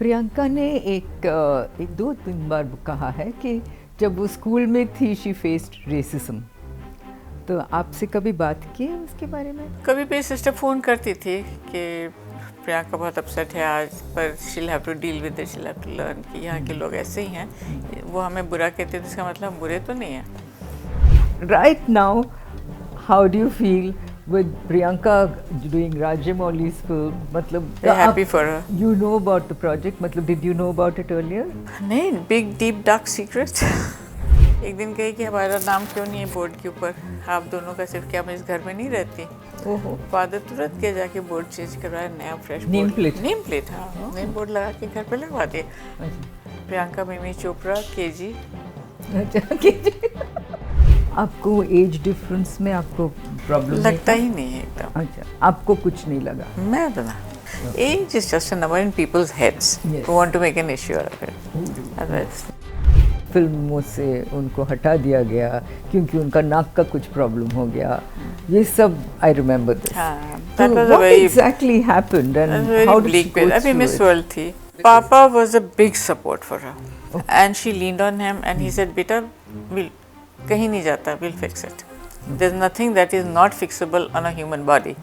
प्रियंका ने एक दो तीन बार कहा है कि जब वो स्कूल में थी शी फेस्ड रेसिज्म। तो आपसे कभी बात की है उसके बारे में? कभी भी सिस्टर फ़ोन करती थी कि प्रियंका बहुत अपसेट है आज, पर she'll have to deal with it, she'll have to learn कि यहाँ के लोग ऐसे ही हैं। वो हमें बुरा कहते हैं तो इसका मतलब बुरे तो नहीं है। Right now how do you feel with Priyanka doing Rajamouli's film? मतलब Very happy for her. You know about the project? मतलब did you know about it earlier? नहीं, बिग डीप डार्क सीक्रेट। एक दिन कही कि हमारा नाम क्यों नहीं है बोर्ड के ऊपर, आप दोनों का सिर्फ, क्या मैं इस घर में नहीं रहती? ओहो। फादर तुरंत के जाके बोर्ड चेंज करवाया, नया fresh name plate. Name plate, हाँ, नेम बोर्ड लगा के घर पे लगवा दिए। प्रियंका मिमी चोपड़ा केजी। अच्छा, केजी। आपको एज डिफरेंस में आपको प्रॉब्लम लगता ही नहीं है एकदम। अच्छा, आपको कुछ नहीं लगा? मैं बना age is just a number in people's heads who want to make an issue of it. फिल्मों से उनको हटा दिया गया क्योंकि उनका नाक का कुछ प्रॉब्लम हो गया, ये सब I remember this. that was a very exactly happened and how did she go अभी through मिस it? वर्ल्ड थी। पापा was a big support for her and she leaned on him and he said, बेटा कहीं नहीं जाता, we'll fix it. There's nothing that is not fixable on a human body.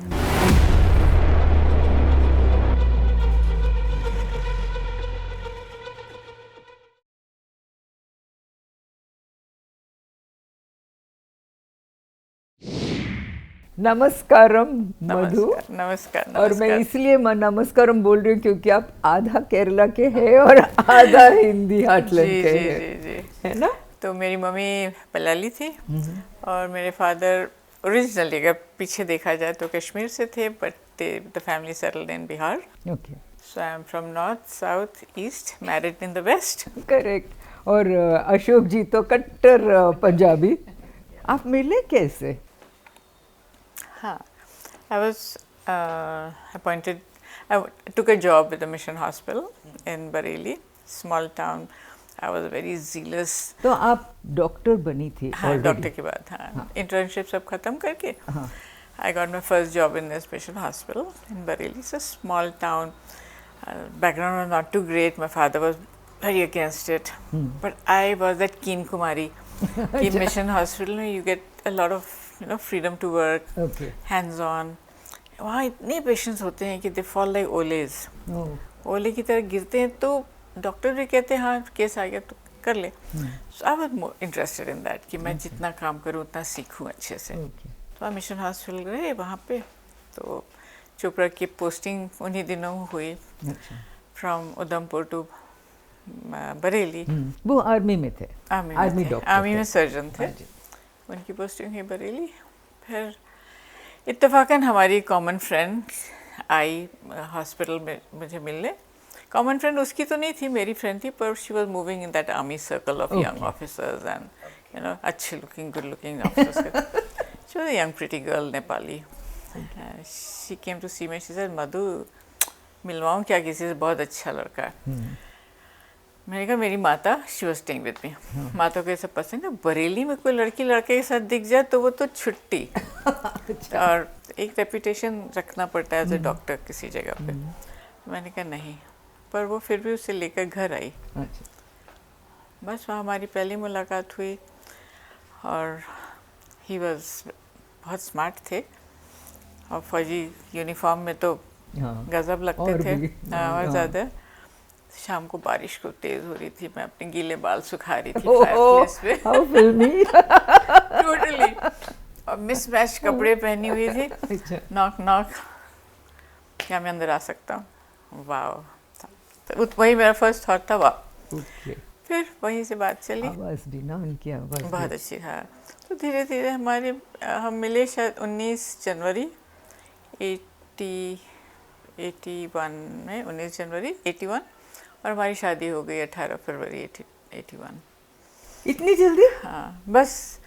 नमस्कारम मधु। नमस्कार। और मैं इसलिए नमस्कारम बोल रही हूँ क्योंकि आप आधा केरला के हैं और आधा हिंदी हार्टलैंड के हैं, है ना? तो मेरी मम्मी मलयाली थी और मेरे फादर ओरिजिनली, अगर पीछे देखा जाए तो कश्मीर से थे, but the family settled in Bihar. Okay. So I am from north, south, east, married in the west. Correct. और अशोक जी तो कट्टर पंजाबी। आप मिले कैसे? हाँ, I was appointed, I took a job with the mission hospital in Bareilly, small town. I was very zealous. तो आप doctor बनी थी? हाँ, डॉक्टर के बाद, हाँ, इंटर्नशिप सब खत्म करके I got my first job in this mission hospital in Bareilly. It's a small town. Background was not too great. My father was very against it, but I was that keen Kumari. In mission hospital में you get a lot of freedom to work, hands on. वहाँ इतने patients होते हैं कि they fall like old age. ओले की तरह गिरते हैं तो डॉक्टर भी कहते हैं हाँ केस आ गया तो कर ले। So I was more interested in that कि मैं जितना काम करूँ उतना सीखूँ अच्छे से। तो हम मिशन हॉस्पिटल गए, वहाँ पे तो चोपड़ा की पोस्टिंग उन्हीं दिनों हुई, फ्रॉम उधमपुर टू बरेली। वो आर्मी में थे? आर्मी डॉक्टर, आर्मी में सर्जन थे। उनकी पोस्टिंग हुई बरेली। फिर इत्तेफाकन हमारी कॉमन फ्रेंड आई हॉस्पिटल में मुझे मिलने। कॉमन फ्रेंड उसकी तो नहीं थी, मेरी फ्रेंड थी, पर she was moving in that army circle of young officers and अच्छे looking, good looking officers. She was a young pretty girl, Nepali. She came to see me, she said Madhu मिलवाऊँ क्या किसी से, बहुत अच्छा लड़का है। मैंने कहा मेरी माता, she was staying with me, माता को ऐसा पसंद है, बरेली में कोई लड़की लड़के के साथ दिख जाए तो वो तो छुट्टी। और एक रेपुटेशन रखना पड़ता है एज ए डॉक्टर किसी जगह पे। मैंने कहा नहीं, पर वो फिर भी उसे लेकर घर आई। बस वहाँ हमारी पहली मुलाकात हुई और ही वाज बहुत स्मार्ट थे और फौजी यूनिफॉर्म में तो गजब लगते थे और ज़्यादा। शाम को बारिश को तेज हो रही थी, मैं अपने गीले बाल सुखा रही थी फायरप्लेस पे। हाउ फिल्मी। टोटली। और मिसमैच कपड़े पहनी हुई थी। नॉक नॉक, क्या मैं अंदर आ सकता हूँ? वाह, तो वही मेरा फर्स्ट थॉट था, वाह। फिर वहीं से बात चली। आवाज़ भी ना उनकी आवाज़ बहुत अच्छी है। तो धीरे धीरे हम मिले शायद 19 जनवरी 81 में, 19 जनवरी 81, और हमारी शादी हो गई 18 फरवरी 81। इतनी जल्दी? हाँ, बस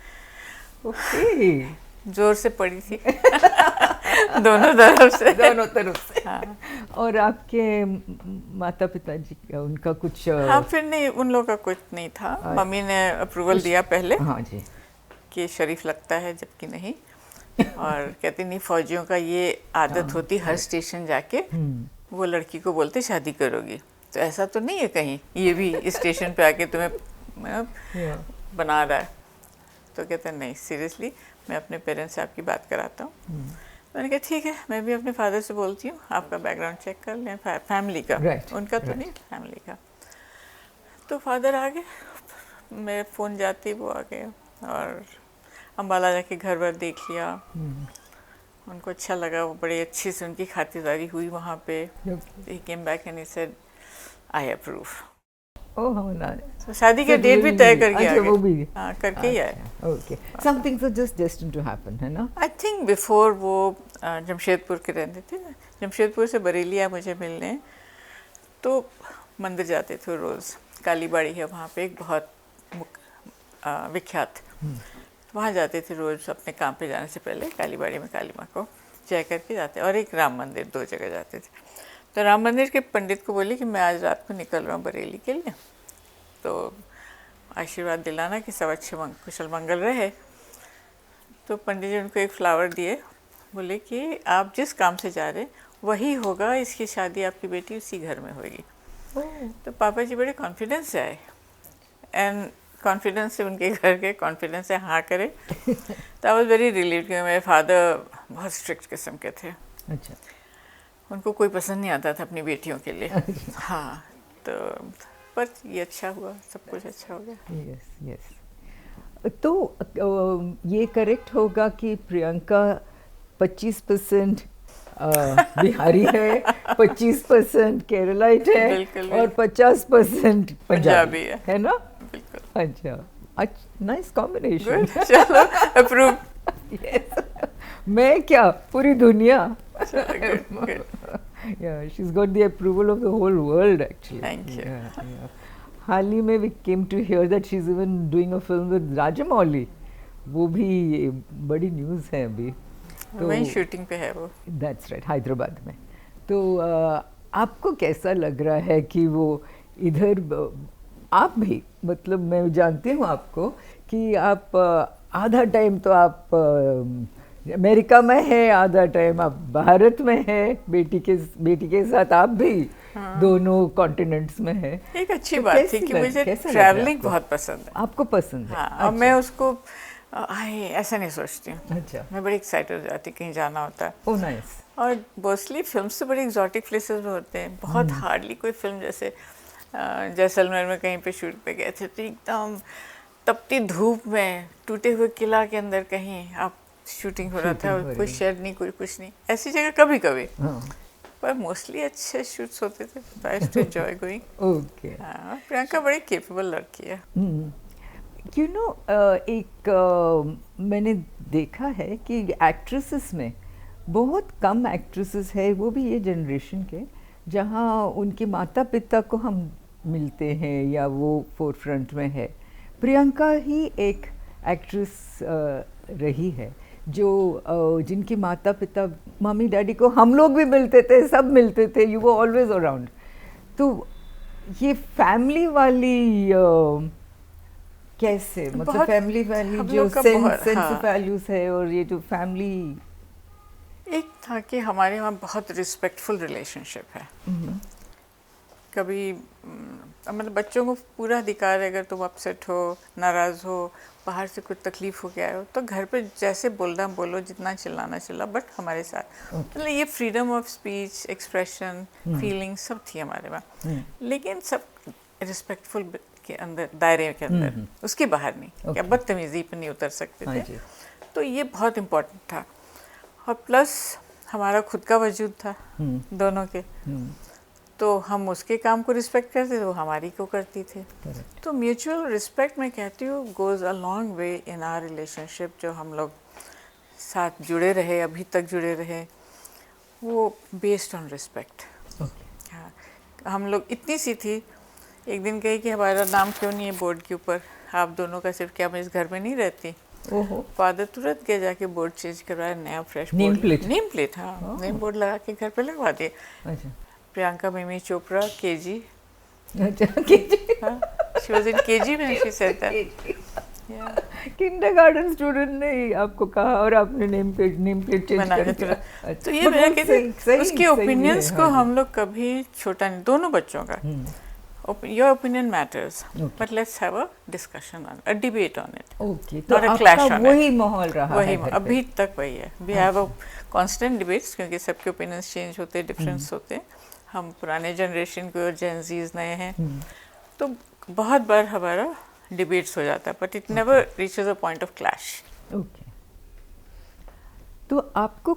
ओके। जोर से पड़ी थी। दोनों तरफ से। हाँ। और आपके माता पिता जी का, उनका कुछ? हाँ, फिर नहीं, उन लोगों का कुछ नहीं था। मम्मी ने अप्रूवल दिया पहले, हाँ जी, कि शरीफ लगता है, जबकि नहीं। और कहती नहीं, फौजियों का ये आदत होती, हर स्टेशन जाके वो लड़की को बोलते शादी करोगी, तो ऐसा तो नहीं है कहीं ये भी स्टेशन पे आके तुम्हें बना रहा है। तो कहते हैं नहीं सीरियसली मैं अपने पेरेंट्स से आपकी बात कराता हूँ। मैंने कहा ठीक है, मैं भी अपने फादर से बोलती हूँ आपका बैकग्राउंड चेक कर लें, फैमिली का, उनका तो नहीं, फैमिली का। तो फादर आ गए, मेरे फ़ोन जाते वो आ गए और अम्बाला जाके घर वर देख लिया। उनको अच्छा लगा, वो बड़ी अच्छी से उनकी खातिरदारी हुई वहाँ पे। He came back and he said I approve. Oh how nice. तो शादी का डेट भी तय करके आ गए। वो भी करके ही आए। ओके, समथिंग तो जस्ट डेस्टिन्ड टू हैपन, है ना? आई थिंक बिफोर वो जमशेदपुर के रहते थे, जमशेदपुर से बरेली आए मुझे मिलने, तो मंदिर जाते थे रोज़। कालीबाड़ी है वहाँ पे एक बहुत विख्यात, वहाँ जाते थे रोज़ अपने काम पे जाने से पहले। कालीबाड़ी में काली माँ को जय करके जाते, और एक राम मंदिर, 2 जगह जाते थे। तो राम मंदिर के पंडित को बोली कि मैं आज रात को निकल रहा हूँ बरेली के लिए, तो आशीर्वाद दिलाना कि सब अच्छे कुशल मंगल रहे। तो पंडित जी उनको एक फ्लावर दिए, बोले कि आप जिस काम से जा रहे वही होगा, इसकी शादी आपकी बेटी उसी घर में होगी। तो पापा जी बड़े कॉन्फिडेंस से आए, एंड कॉन्फिडेंस से उनके घर के कॉन्फिडेंस से हाँ करे। तो आई वॉज वेरी रिलीव्ड कि मेरे फादर बहुत स्ट्रिक्ट किस्म के थे। अच्छा, उनको कोई पसंद नहीं आता था अपनी बेटियों के लिए। हाँ, तो पर ये अच्छा हुआ, सब कुछ अच्छा हो गया। Yes yes. तो ये करेक्ट होगा कि प्रियंका 25% बिहारी है, 25% केरलाइट है और 50% पंजाबी है ना? बिल्कुल। अच्छा, नाइस कॉम्बिनेशन। चलो अप्रूव। यस, मैं क्या पूरी दुनिया। Good. Yeah, she's got the approval of the whole world actually. Thank you. Yeah. हाल ही में we came to hear that she's even doing a film with Rajamouli. वो भी बड़ी न्यूज़ है अभी। तो वहीं शूटिंग पे है वो। That's right, हैदराबाद में। तो आपको कैसा लग रहा है कि वो इधर, आप भी, मतलब मैं जानती हूँ आपको कि आप आधा टाइम तो आप अमेरिका में है, आधा टाइम आप भारत में है, बेटी के साथ आप भी दोनों कॉन्टिनेंट्स में है। एक अच्छी बात थी कि मुझे ट्रैवलिंग बहुत पसंद है। आपको पसंद है? हाँ, और मैं उसको ऐसा नहीं सोचती हूँ। अच्छा, मैं बड़ी एक्साइटेड हो जाती कहीं जाना होता है। Oh nice. और मोस्टली फिल्म्स तो बड़ी एग्जॉटिक प्लेसेस में होते हैं, बहुत हार्डली कोई फिल्म जैसे जैसलमेर में कहीं पे शूट पे गए थे, तो एकदम तपती धूप में टूटे हुए किला के अंदर कहीं आप शूटिंग हो रहा था, कोई शेड नहीं, कोई कुछ नहीं, ऐसी जगह कभी कभी। पर मोस्टली अच्छे शूट्स होते थे, तो I used to enjoy going. Okay. Priyanka बड़ी कैपेबल लड़की है। यू नो, एक मैंने देखा है कि एक्ट्रेसेस में बहुत कम एक्ट्रेसेस है, वो भी ये जनरेशन के, जहाँ उनके माता पिता को हम मिलते हैं या वो फोरफ्रंट में है। प्रियंका ही एक एक्ट्रेस रही है जो जिनके माता पिता, मम्मी डैडी को हम लोग भी मिलते थे, सब मिलते थे, यू वर ऑलवेज अराउंड। तो ये फैमिली वाली कैसे, मतलब फैमिली वाली जो सेंस ऑफ वैल्यूज है, और ये जो फैमिली, एक था कि हमारे वहाँ बहुत रिस्पेक्टफुल रिलेशनशिप है। कभी मतलब बच्चों को पूरा अधिकार है, अगर तुम अपसेट हो, नाराज़ हो, बाहर से कुछ तकलीफ हो गया हो, तो घर पे जैसे बोलना बोलो, जितना चिल्लाना चिल्ला, बट हमारे साथ मतलब ये freedom of speech, expression, feeling सब थी हमारे वहाँ। लेकिन सब रिस्पेक्टफुल के अंदर, दायरे के अंदर, उसके बाहर नहीं। क्या बदतमीजी पर नहीं उतर सकते थे। तो ये बहुत इम्पोर्टेंट था। और प्लस हमारा खुद का वजूद था दोनों के, तो हम उसके काम को रिस्पेक्ट करते थे, वो हमारी को करती थे। तो म्यूचुअल रिस्पेक्ट मैं कहती हूँ goes a long way in our relationship. जो हम लोग साथ जुड़े रहे, अभी तक जुड़े रहे, वो बेस्ड ऑन रिस्पेक्ट। हाँ, हम लोग इतनी सी थी, एक दिन कही कि हमारा नाम क्यों नहीं है बोर्ड के ऊपर, आप दोनों का सिर्फ, क्या मैं इस घर में नहीं रहती। फादर तुरंत गए जाके बोर्ड चेंज करवाया, नया फ्रेश नेम प्लेट, हाँ, नेम बोर्ड लगा के घर पे लगवा दिए। अच्छा। प्रियंका मिमी चोपड़ा केजी। अच्छा, केजी। हाँ, she was in KG when she said that. Yeah. Kindergarten student ने ही आपको कहा और आपने नेम प्लेट चेंज कर दिया। तो ये मेरा कहते उसके ओपिनियंस को हाँ जी। हम लोग कभी छोटा नहीं, दोनों बच्चों का your opinion matters, but let's have a discussion on, a debate on it, okay, तो नॉट अ क्लैश आपका ऑन वही इट। माहौल रहा वही है घर पे? अभी तक वही है। We have a constant debates, क्योंकि सबके ओपिनियंस चेंज होते हैं, डिफरेंस होते हैं। हम पुराने जनरेशन के और जेनजीज नए हैं, तो बहुत बार हमारा डिबेट्स हो जाता है, but it never reaches a point of clash. Okay, तो आपको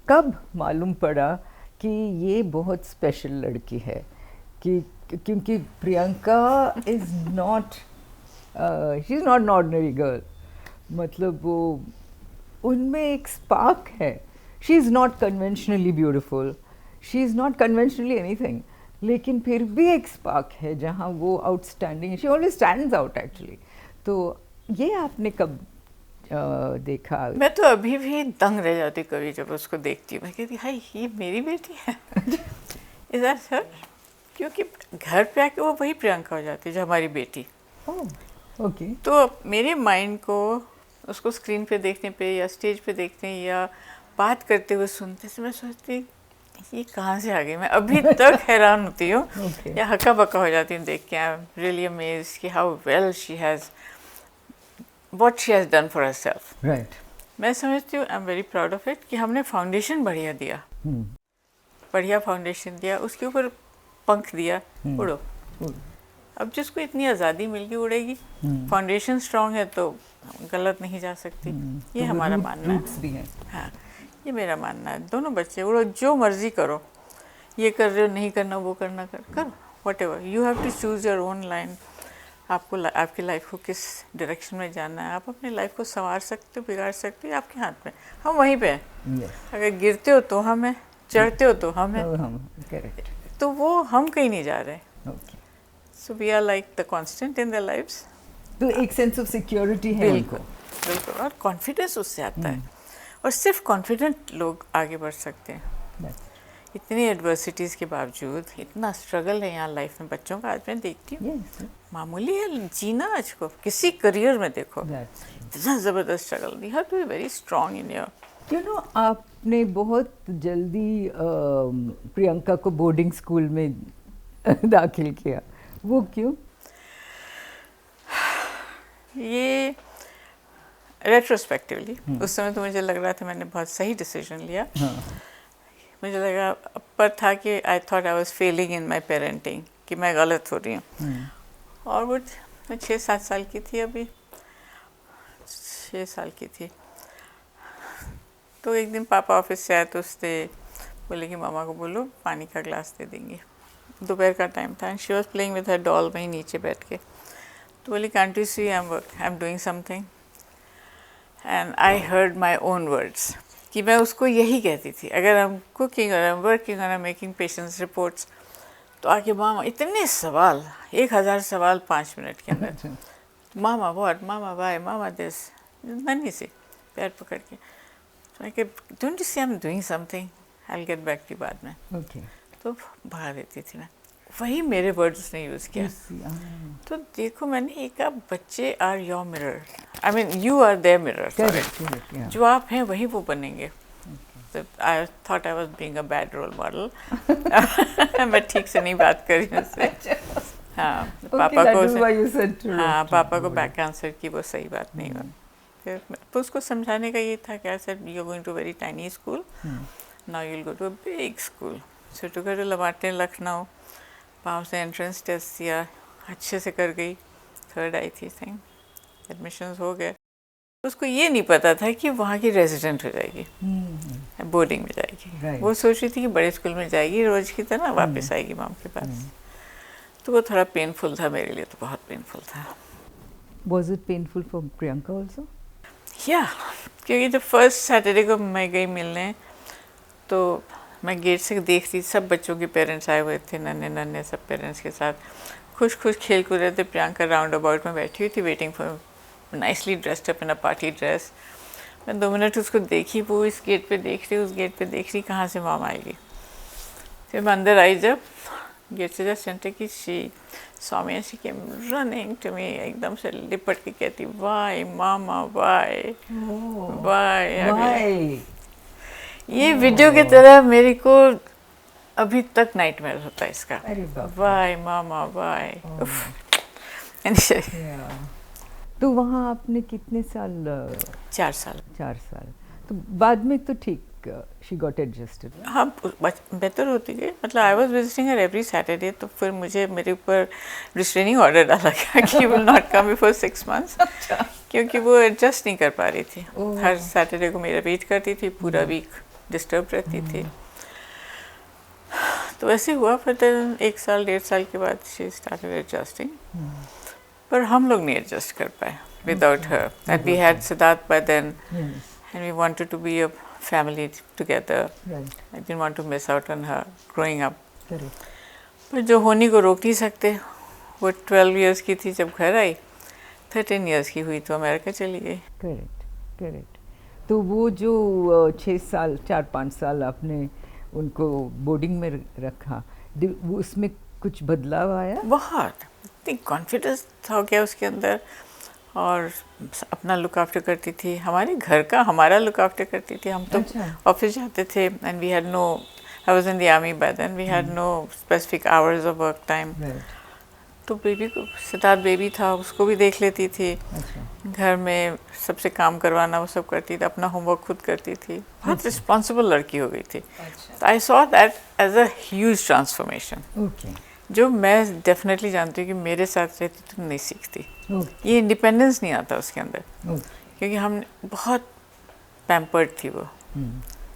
कब मालूम पड़ा कि ये बहुत स्पेशल लड़की है? कि क्योंकि Priyanka is not, she is not an ordinary girl, मतलब वो उनमें एक स्पार्क है। She is not conventionally beautiful, she is not conventionally anything, लेकिन फिर भी एक स्पार्क है जहाँ वो outstanding, she always stands out actually. तो ये आपने कब देखा? मैं तो अभी भी दंग रह जाती कभी जब उसको देखती हूँ। मैं कहती हाय ये मेरी बेटी है। Is that sir? क्योंकि घर पे आके वो वही प्रियंका हो जाती है जो हमारी बेटी। ओके, तो मेरे माइंड को उसको स्क्रीन पे देखने पे या स्टेज पे देखने या बात करते हुए सुनते से मैं सोचती ये कहाँ से आ गई। मैं अभी तक हैरान होती हूँ Okay. या हक्का बक्का हो जाती हूँ देख के। आई एम रियली अमेज्ड कि how well she has what she has done for herself. Right. मैं समझती हूँ, I am very proud of it कि हमने फाउंडेशन बढ़िया दिया, बढ़िया फाउंडेशन दिया, उसके ऊपर पंख दिया, उड़ो। अब जिसको इतनी आज़ादी मिल गई उड़ेगी। फाउंडेशन स्ट्रांग है तो गलत नहीं जा सकती। ये तो हमारा रूट- मानना है। रूट्स भी हैं। हाँ, ये मेरा मानना है। दोनों बच्चे उड़ो, जो मर्जी करो, ये कर रहे हो नहीं करना, वो करना करो, whatever. You have to choose your own line. आपको आपकी लाइफ को किस डायरेक्शन में जाना है। आप अपनी लाइफ को संवार सकते हो, बिगाड़ सकते हो, आपके हाथ में। हम वहीं पे हैं। Yes. अगर गिरते हो तो हम हैं, चढ़ते हो तो हम हैं, तो हम करेक्ट। तो वो हम कहीं नहीं जा रहे। Okay, so we are like the constant in their lives. तो एक सेंस ऑफ सिक्योरिटी है बिल्कुल उनको। बिल्कुल, और कॉन्फिडेंस उससे आता है। और सिर्फ कॉन्फिडेंट लोग आगे बढ़ सकते हैं। That's- इतनी एडवर्सिटीज़ के बावजूद इतना स्ट्रगल है यहाँ लाइफ में बच्चों का। आज मैं देखती हूँ yes, मामूली है जीना। आज को किसी करियर में देखो that's true. इतना ज़बरदस्त struggle. You have to be very strong in your. You know, आपने बहुत जल्दी प्रियंका को बोर्डिंग स्कूल में दाखिल किया, वो क्यों? ये रेट्रोस्पेक्टिवली उस समय तो मुझे लग रहा था मैंने बहुत सही डिसीजन लिया। मुझे लगा पर था कि आई thought I was Fehling in my parenting, कि मैं गलत हो रही हूँ। और वो मैं 6-7 साल की थी, अभी 6 साल की थी। तो एक दिन पापा ऑफिस से आए तो उसने बोले कि मामा को बोलो पानी का ग्लास दे देंगे। दोपहर का टाइम था and she was playing with her doll वहीं नीचे बैठ के। तो बोली can't you see I am doing something. And I heard my own words कि मैं उसको यही कहती थी, अगर आई एम कुकिंग और आई एम वर्किंग और I am making patients reports, तो आके मामा इतने सवाल, 1000 सवाल 5 मिनट के अंदर। Mama what, mama why, mama this, नन्ही से पैर पकड़ के। तो मैं कह don't you see I am doing something, I will get back to बाद में। Okay. तो भगा देती थी मैं। वही मेरे वर्ड्स उसने यूज़ किया। तो देखो मैंने ये कहा, बच्चे are your mirror, I mean you are their mirror. Correct, yeah. जो आप हैं वही वो बनेंगे। तो I thought I was being a bad role model. मैं ठीक से नहीं बात कर रही हूँ उससे। हाँ, पापा that को is why you said to हाँ to पापा को board. बैक आंसर की वो सही बात नहीं हुआ। फिर उसको समझाने का ये था कि I said you are going to very tiny school, now you will go to a big school. So to go to लवाटे लखनऊ। वहाँ से एंट्रेंस टेस्ट दिया, अच्छे से कर गई, 3rd आई थी थिंक, एडमिशन्स हो गए। उसको ये नहीं पता था कि वहाँ की रेजिडेंट हो जाएगी, बोर्डिंग में जाएगी। Right. वो सोच रही थी कि बड़े स्कूल में जाएगी रोज की तरह, वापस आएगी मॉम के पास। तो वो थोड़ा पेनफुल था मेरे लिए, तो बहुत पेनफुल था। Was it painful for Priyanka also? या क्योंकि जब फर्स्ट सैटरडे को मैं गई मिलने, तो मैं गेट से देख रही, सब बच्चों के पेरेंट्स आए हुए थे, नन्हे नन्हे सब पेरेंट्स के साथ खुश खुश खेल कूद रहे थे। प्रियंका राउंड अबाउट में बैठी हुई थी, waiting for nicely dressed up in a party dress. मैं 2 मिनट उसको देखी, वो इस गेट पे देख रही, उस गेट पे देख रही, कहाँ से मॉम आएगी। फिर मैं अंदर आई जब, गेट से जस्ट एंटर की, she saw me and she came running to me, एकदम से लिपट के कहती, why मामा why Why? ये वीडियो की तरह मेरे को अभी तक नाइटमेयर होता है इसका, अरे बाप रे। वाई मामा वाई। Yeah. तो वहाँ आपने कितने साल 4 साल। 4 साल। तो बाद में तो ठीक, शी गॉट एडजस्टेड। हाँ बेहतर होती गई, मतलब I was visiting her every Saturday, तो फिर मुझे मेरे ऊपर रिस्ट्रेनिंग ऑर्डर डाला गया कि will not come before 6 months, क्योंकि वो एडजस्ट नहीं कर पा रही थी। हर सैटरडे को मेरा वेट करती थी, पूरा वीक डिस्टर्ब रहती थी। तो वैसे हुआ, फिर 1 साल 1.5 साल के बाद शी स्टार्टेड एडजस्टिंग, पर हम लोग नहीं एडजस्ट कर पाए without her. And we had Siddharth by then and we wanted to be a family together. I didn't want to miss out on her growing up. पर जो होने को रोक नहीं सकते, वो 12 इयर्स की थी जब घर आई, 13 इयर्स की हुई तो अमेरिका चली गई। करेक्ट। तो वो जो 6 साल 4-5 साल आपने उनको बोर्डिंग में रखा, उसमें कुछ बदलाव आया? बहुत, इतनी कॉन्फिडेंस हो गया उसके अंदर, और अपना लुक आफ्टर करती थी, हमारे घर का हमारा लुक आफ्टर करती थी। हम तो ऑफिस जाते थे and we had no, I was in the army by then, we had no specific hours of work time. तो बेबी को, सिद्धार्थ बेबी था, उसको भी देख लेती थी। घर में सबसे काम करवाना वो सब करती थी, अपना होमवर्क खुद करती थी, बहुत रिस्पॉन्सिबल लड़की हो गई थी। I saw that as a huge transformation, जो मैं डेफिनेटली जानती हूँ कि मेरे साथ रहती तो नहीं सीखती। ये इंडिपेंडेंस नहीं आता उसके अंदर, क्योंकि हम बहुत पैम्पर्ड थी वो।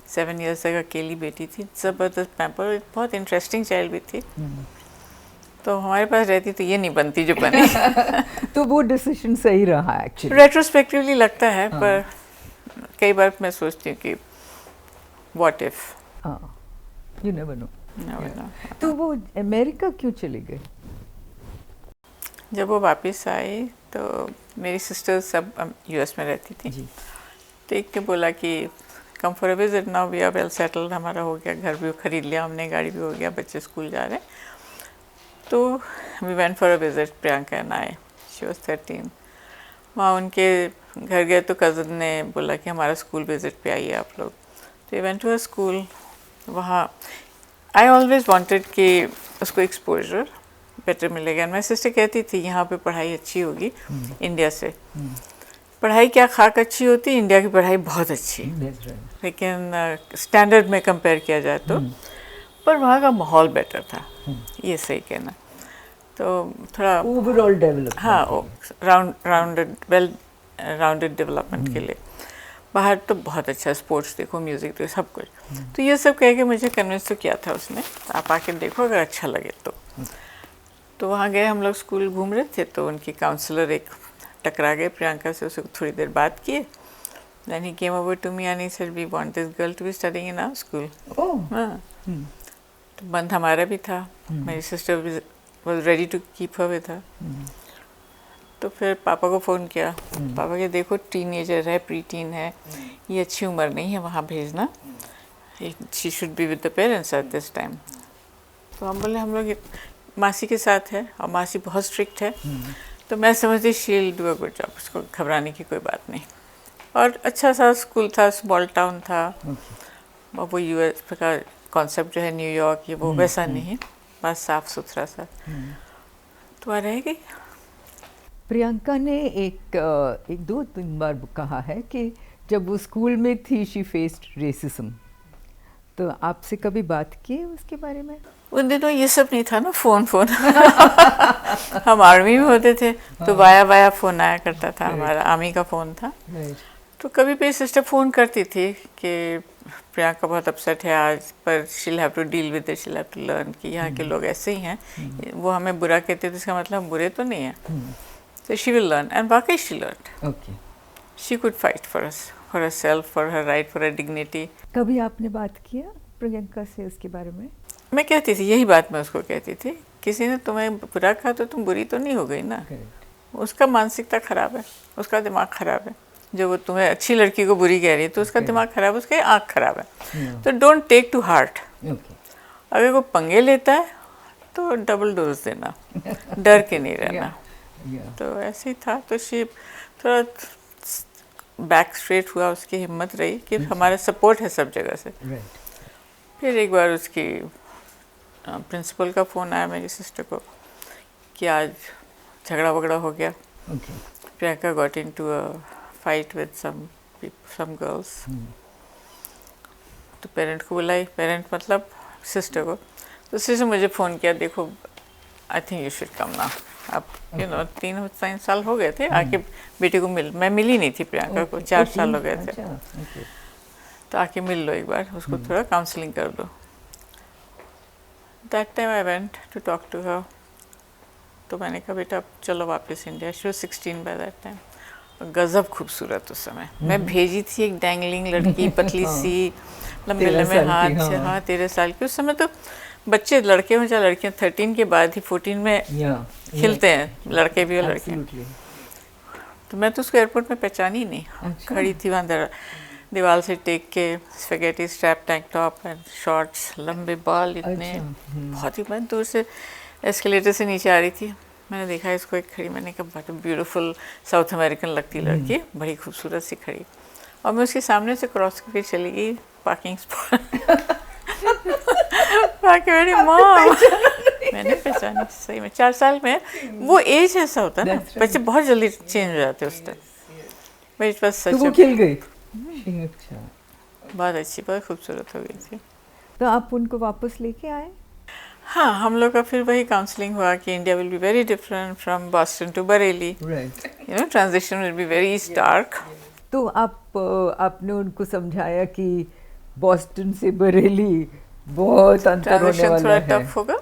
7 इयर्स तक अकेली बेटी थी, ज़बरदस्त पैम्पर, बहुत इंटरेस्टिंग चाइल्ड भी थी। तो हमारे पास रहती तो ये नहीं बनती जो बनी। तो वो डिसीजन सही रहा एक्चुअली, रेट्रोस्पेक्टिवली लगता है। पर कई बार मैं सोचती हूँ कि what if, you never know. तो वो अमेरिका क्यों चली गई? जब वो वापस आई तो मेरी सिस्टर्स सब यूएस में रहती थी, तो एक ने बोला कि come for a visit, now we are well settled, हमारा हो गया, घर भी खरीद लिया हमने, गाड़ी भी हो गया, बच्चे स्कूल जा रहे हैं। तो we went for a visit, Priyanka and I, she was 13। वहाँ उनके घर गए तो कज़न ने बोला कि हमारा स्कूल विजिट पे आइए आप लोग। तो we went to a school. वहाँ आई ऑलवेज वांटेड कि उसको एक्सपोजर बेटर मिलेगा। मेरी सिस्टर कहती थी यहाँ पे पढ़ाई अच्छी होगी इंडिया से। पढ़ाई क्या खाक अच्छी होती, इंडिया की पढ़ाई बहुत अच्छी, लेकिन स्टैंडर्ड में कंपेयर किया जाए तो, पर वहाँ का माहौल बेटर था, ये सही कहना। तो थोड़ा ओवरऑल डेवलपमेंट, हाँ, वेल राउंडेड डेवलपमेंट के लिए बाहर तो बहुत अच्छा, स्पोर्ट्स देखो, म्यूज़िक देखो, सब कुछ। तो ये सब कह के मुझे कन्विंस तो किया था उसने, आप आके देखो अगर अच्छा लगे तो वहाँ गए हम लोग, स्कूल घूम रहे थे तो उनकी काउंसलर एक टकरा गए प्रियंका से, उससे थोड़ी देर बात किए। Then he came over to me and he said, we want this girl to be studying in our school. हाँ, तो बंद हमारा भी था, मेरी sister was ready to keep her with her. तो फिर पापा को फ़ोन किया, पापा के देखो टीनेजर है, प्री टीन है, ये अच्छी उम्र नहीं है वहाँ भेजना, she should be with the parents at this time. तो हम बोले हम लोग मासी के साथ है, और मासी बहुत स्ट्रिक्ट है, तो मैं समझती she'll do a good job, उसको घबराने की कोई बात नहीं। और अच्छा सा स्कूल था, स्मॉल टाउन था, और वो यूएस का कॉन्सेप्ट जो है न्यूयॉर्क, ये वो वैसा नहीं, बस साफ सुथरा सा। तो रह गई। प्रियंका ने एक 2-3 बार कहा है कि जब वो स्कूल में थी शी फेस्ड रेसिज्म, तो आपसे कभी बात की उसके बारे में? उन दिनों ये सब नहीं था ना, फोन हम आर्मी में होते थे, तो वाया फ़ोन आया करता था, हमारा आर्मी का फ़ोन था। तो कभी भी सिस्टर फ़ोन करती थी कि प्रियंका बहुत अपसेट है आज, पर she'll have to deal with it, she'll have to learn कि यहाँ के लोग ऐसे ही हैं, वो हमें बुरा कहते थे, इसका मतलब हम बुरे तो नहीं हैं, तो शी विल लर्न। एंड वाकई she learn, she could fight for herself, for her right, for her dignity. कभी आपने बात किया प्रियंका से उसके बारे में? मैं कहती थी, यही बात मैं उसको कहती थी, किसी ने तुम्हें बुरा कहा तो तुम बुरी तो नहीं हो गई ना। उसका मानसिकता खराब है, उसका दिमाग खराब है, जो वो तुम्हें अच्छी लड़की को बुरी कह रही है तो उसका दिमाग खराब है, उसकी आँख खराब है। तो डोंट टेक टू हार्ट। अगर वो पंगे लेता है तो डबल डोज देना, डर के नहीं रहना। Yeah. तो ऐसे ही था। तो शी थोड़ा बैक स्ट्रेट हुआ, उसकी हिम्मत रही कि हमारा सपोर्ट है सब जगह से। Right. फिर एक बार उसकी प्रिंसिपल का फ़ोन आया मेरी सिस्टर को कि आज झगड़ा वगड़ा हो गया, Okay. Priyanka got into a fight with some girls. तो पेरेंट को बुलाई, पेरेंट मतलब सिस्टर को। तो सिस्टर मुझे फ़ोन किया, देखो I think you should come ना। अब यू नो 3 साल हो गए थे आके बेटे को मैं मिली नहीं थी प्रियंका को, 4 साल हो गए थे। अच्छा, okay. तो आके मिल लो एक बार, उसको थोड़ा काउंसलिंग कर दो। That time I went to talk to her. तो मैंने कहा बेटा अब चलो वापस India. She was 16 by that time. गजब खूबसूरत उस समय। मैं भेजी थी एक डैंगलिंग लड़की, पतली सी, लंबे 13 लंबे साल की, हाथ से। हाँ। हाँ 13 साल की। उस समय तो बच्चे लड़के हों चाहे लड़कियाँ 13 के बाद ही 14 में Yeah. खिलते हैं, लड़के भी और लड़कियाँ। Absolutely. तो मैं तो उसको एयरपोर्ट में पहचानी नहीं। अच्छा। खड़ी थी वहाँ दीवार से टेक के, spaghetti strap tank top and shorts, लंबे बाल इतने। अच्छा, बहुत ही, मैं दूर से एस्केलेटर से नीचे आ रही थी, मैंने देखा इसको एक खड़ी, मैंने कहा बड़ा ब्यूटीफुल साउथ अमेरिकन लगती लड़की, बड़ी खूबसूरत सी खड़ी। और मैं उसके सामने से क्रॉस करके चली गई पार्किंग स्पॉट। मेरी मॉम, मैंने पहचानी सही में। 4 साल में वो एज ऐसा होता है ना, That's right. बच्चे बहुत जल्दी चेंज हो जाते हैं उस टाइम। मेरे पास तो वो सच खिल गई। अच्छा। बहुत अच्छी, बहुत खूबसूरत हो गई थी। तो आप उनको वापस लेके आए? हाँ, हम लोग का फिर वही काउंसलिंग हुआ कि India will be very different from Boston to Bareilly. Right. You know, transition will be very stark. तो आपने उनको समझाया कि बॉस्टन से बरेली बहुत अंतर होने ट्रांजिशन वाला थोड़ा है। टफ होगा।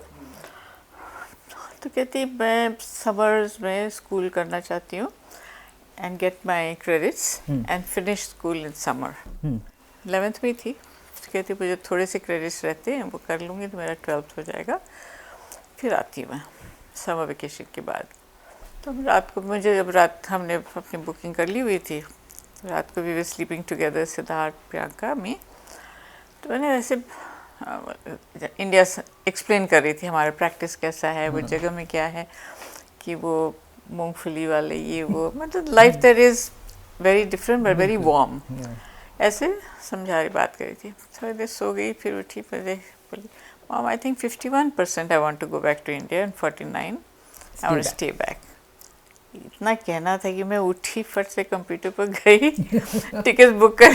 तो कहती मैं समर्स में स्कूल करना चाहती हूँ and get my credits and finish school in summer. 11th में थी। तो कहती मुझे थोड़े से क्रेडिट्स रहते हैं, वो कर लूँगी तो मेरा 12th हो जाएगा, फिर आती हूँ मैं समर वेकेशन के बाद। तो रात को मुझे, जब रात हमने अपनी बुकिंग कर ली हुई थी, तो रात को we were sleeping together, Siddharth, Priyanka, me. तो मैंने वैसे इंडिया एक्सप्लेन कर रही थी हमारा प्रैक्टिस कैसा है, वो जगह में क्या है, कि वो मूंगफली वाले ये वो, मतलब life there is very different but very warm. ऐसे समझा रही, बात करी थी। थोड़ी देर सो गई, फिर उठी, फिर बोली mom I think 51% I want to go back to India and 49 I want to stay back. इतना कहना था कि मैं उठी, फट से कंप्यूटर पर गई, टिकट बुक कर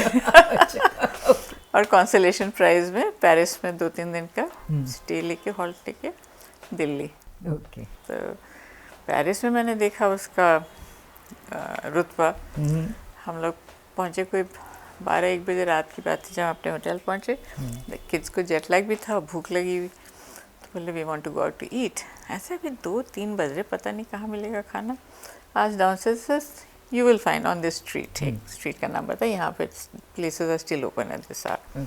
और कॉन्सलेशन प्राइज में पेरिस में 2-3 दिन का स्टे लेके, हॉल्ट लेके दिल्ली। ओके। तो पेरिस में मैंने देखा उसका रुतबा। हम लोग पहुँचे कोई 12-1 बजे रात की बात थी, जब अपने होटल पहुँचे। किड्स को जेट लैग भी था, भूख लगी हुई, तो बोले we want to go out to eat. ऐसे भी 2-3 बज रहे, पता नहीं कहाँ मिलेगा खाना। आज downstairs you will find on this street, एक स्ट्रीट का नाम पता है, यहाँ पे places are still open at this hour.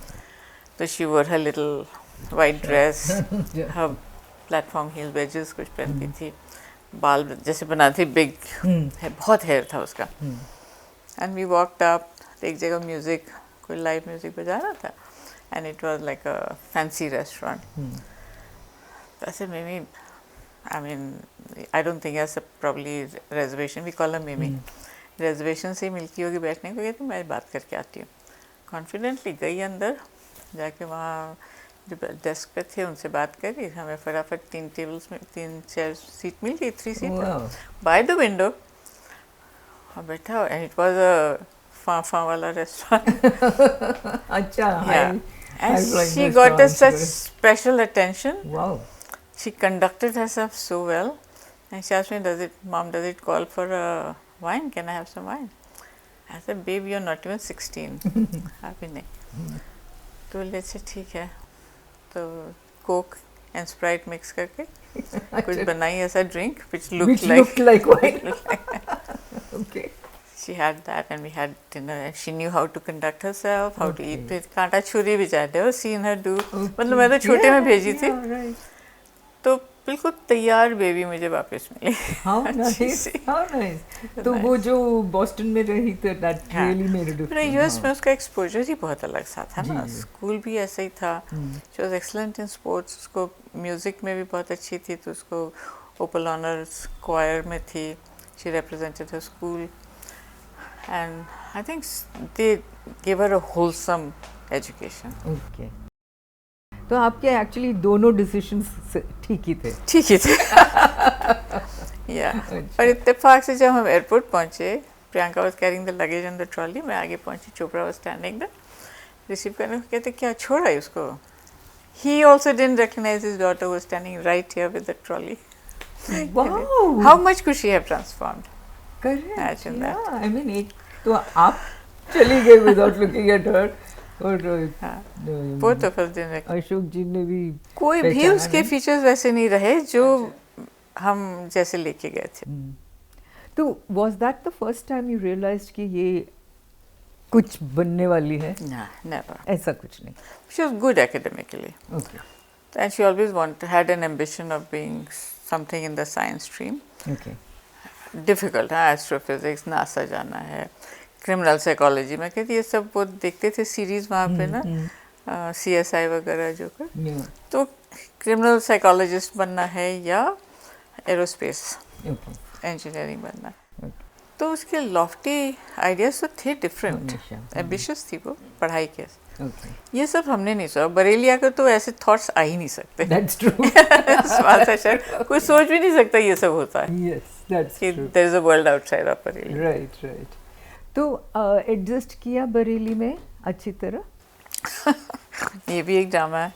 तो she wore her little white dress, her platform heel wedges कुछ पहनती थी, बाल जैसे बनाती, बिग बहुत हेयर था उसका। एंड वी वॉकड अप, एक जगह म्यूज़िक, कोई लाइव म्यूज़िक बजा रहा था, and it was like a fancy restaurant. ऐसे में I mean, I don't think as a probably reservation, we call her Mimi. Reservation से मिलती होगी बैठने को, तो मैं बात करके आती हूँ। Confidently गई अंदर, जाके वहाँ जो डेस्क पे थे उनसे बात करी, हमें फटाफट 3 टेबल्स में 3 चेयर सीट मिल गई, 3 सीट बाय द विंडो, और बैठा। एंड इट वाज अ फा वाला रेस्टोरेंट। अच्छा। And she got a such special attention. Wow. She conducted herself so well, and she asked me, Mom, does it call for wine? Can I have some wine? I said, babe, you're not even 16. अभी नहीं। तो बोले अच्छा ठीक है। तो Coke and Sprite mix करके कुछ बनाई ऐसा drink which looked like wine. Okay. She had that, and we had dinner, and she knew how to conduct herself, how to eat with कांटा छुरी, which I had never seen her do. मतलब मैं तो छोटे में भेजी थी। तो बिल्कुल तैयार बेबी मुझे वापस मिली। How nice, how nice. तो वो जो बॉस्टन में रही तो that really made a difference. US में उसका एक्सपोजर ही बहुत अलग सा था जी, ना, जी। स्कूल भी ऐसा ही था। She was excellent in sports, उसको म्यूज़िक में भी बहुत अच्छी थी, तो उसको ओपल ऑनर्स क्वायर में थी, she represented her school and I think they give her a wholesome education. Okay, तो आपके एक्चुअली दोनों डिसीजंस ठीक ही थे। ठीक ही थे। या और इत्तेफाक से जब हम एयरपोर्ट पहुंचे, Priyanka was carrying the luggage in the trolley, मैं आगे पहुंची, Chopra was standing there, receive करने को कहते क्या छोड़ा है उसको। He also didn't recognise his daughter was standing right here with the trolley. Wow, how much could she have transformed. Correct, Imagine या that. आई मीन एक तो आप चली गई विदाउट लुकिंग एट हर, और both of us didn't, Ashok ji ने भी कोई भी पहचाना उसके नहीं। फीचर्स वैसे नहीं रहे जो हम जैसे लेके गए थे। तो was that the first time you realised कि ये कुछ बनने वाली है? ना, नेवर। ऐसा कुछ नहीं। She was good academically. Okay, And she always had an ambition of being something in the science stream. Okay, Difficult, हाँ, एस्ट्रोफिजिक्स, नासा जाना है, क्रिमिनल साइकोलॉजी में कहती ये सब वो देखते थे सीरीज वहाँ पे ना, CSI वगैरह जो कर, तो क्रिमिनल साइकोलॉजिस्ट बनना है या एरोस्पेस ओके, इंजीनियरिंग बनना है। ओके, तो उसके लॉफ्टी आइडियाज तो थे, डिफरेंट, हमेशा, एम्बिशियस थी वो पढ़ाई के। ओके, ये सब हमने नहीं सोचा, बरेली आकर तो ऐसे थॉट्स आ ही नहीं सकते। That's true. सवाल था शायद, कोई सोच भी नहीं सकता ये सब होता है यस, दैट्स कि true. There is a world outside of Bareilly. Right, right. तो एडजस्ट किया बरेली में अच्छी तरह? ये भी एक ड्रामा है।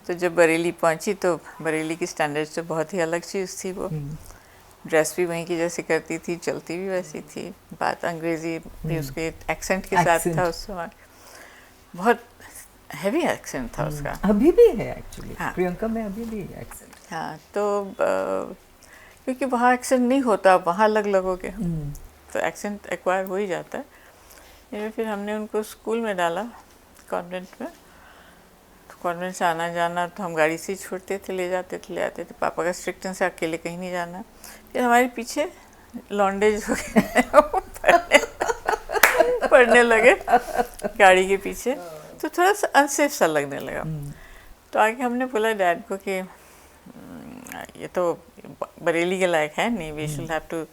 तो जब बरेली पहुंची तो बरेली की स्टैंडर्ड्स तो बहुत ही अलग चीज़ थी। वो ड्रेस भी वहीं की जैसी करती थी, चलती भी वैसी थी, बात अंग्रेजी भी उसके एक्सेंट के साथ था उस समय, बहुत हैवी एक्सेंट था उसका। अभी भी है एक्चुअली, हाँ। प्रियंका में अभी भी एक्सेंट। हाँ, तो क्योंकि वहाँ एक्सेंट नहीं होता, वहाँ अलग लगोगे तो एक्सेंट एक्वायर हो ही जाता है। ये फिर हमने उनको स्कूल में डाला, कॉन्वेंट में। तो कॉन्वेंट से आना जाना तो हम गाड़ी से ही छोड़ते थे, ले जाते थे, ले आते थे। पापा का स्ट्रिक्टनेस से अकेले कहीं नहीं जाना। फिर हमारे पीछे लॉन्डेज हो गए पढ़ने लगे गाड़ी के पीछे, तो थोड़ा सा अनसेफ सा लगने लगा। तो आगे हमने बोला डैड को कि ये तो बरेली के लायक है नहीं, वी शुड हैव टू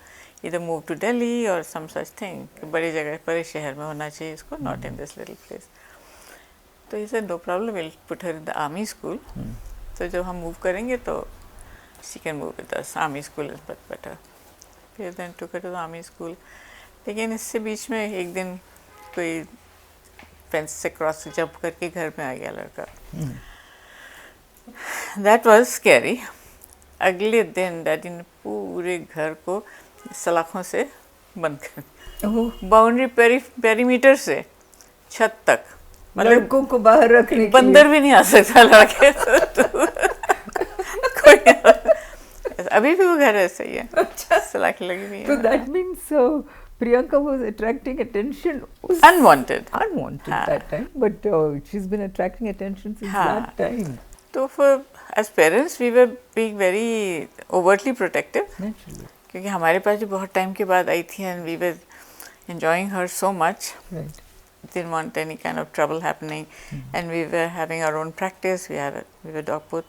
इधर मूव टू दिल्ली और सम सच थिंग, बड़ी जगह, बड़े शहर में होना चाहिए इसको, not in this little place. तो he said no problem, will put her in the army school. तो जब हम मूव करेंगे तो she can move with us, army school is but better. फिर then took her to the army school. लेकिन इससे बीच में एक दिन कोई फेंस से क्रॉस जंप करके घर में आ गया लड़का। That was scary. अगले दिन डैडी ने पूरे घर को सलाखों से बंद कर, बाउंड्री पेरीमीटर से छत तक, लड़कों को बाहर रखने के बंदर भी नहीं आ सकता लड़के तो कोई अभी भी वो घर ऐसा ही है, अच्छा, सलाखें लगी हुई तो है। That means Priyanka was attracting attention Unwanted. Unwanted that time, but she's been attracting attention since that time. तो as parents we were being very overtly protective. Naturally. क्योंकि हमारे पास भी बहुत टाइम के बाद आई थी and we were enjoying her so much. Right. Didn't want any kind of trouble happening, and we were having our own practice. We were both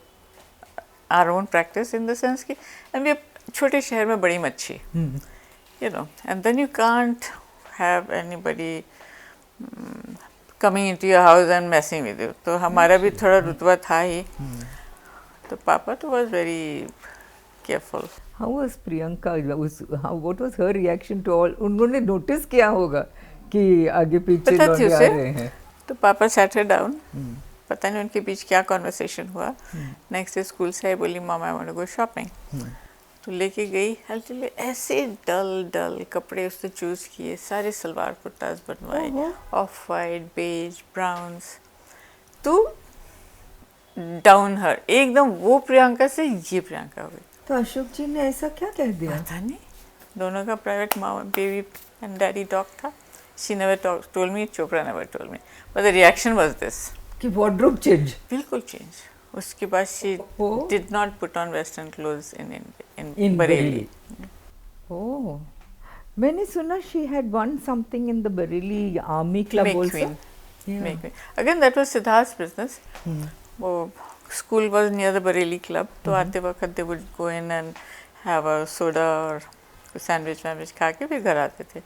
our own practice in the sense कि, and we छोटे शहर में बड़ी मच्छी. You know, and then you can't have anybody coming into your house and messing with you. तो हमारा भी थोड़ा रुतबा था ही, तो पापा तो was very careful. How was Priyanka? What was her reaction to all? उन्होंने notice किया होगा कि आगे पीछे लोग आ रहे हैं. तो पापा sat her down. पता नहीं उनके बीच क्या conversation हुआ. Next day स्कूल से आई बोली मामा I want to go shopping. तो लेके गई, हल्के ऐसे डल कपड़े उसने चूज़ किए, सारे सलवार कुर्ताज बनवाए, ऑफ वाइट, बेज, ब्राउन्स, तो डाउन हर एकदम वो प्रियंका से ये प्रियंका हो गई। तो अशोक जी ने ऐसा क्या कह दिया? पता नहीं, दोनों का private baby and daddy talk था। She never told me, Chopra never told me, but the reaction was this कि वार्डरोब चेंज, बिल्कुल चेंज। उसके बाद she Oh. Did not put on western clothes in In Bareilly. Oh, मैंने सुना she had won something in the Bareilly Army Club Make also. Queen. Yeah. Make Queen. Again, that was Siddharth's business. वो school was near the Bareilly Club, तो आते वक्त they would go in and have a soda और sandwich वैंडविच खा के फिर घर आते थे.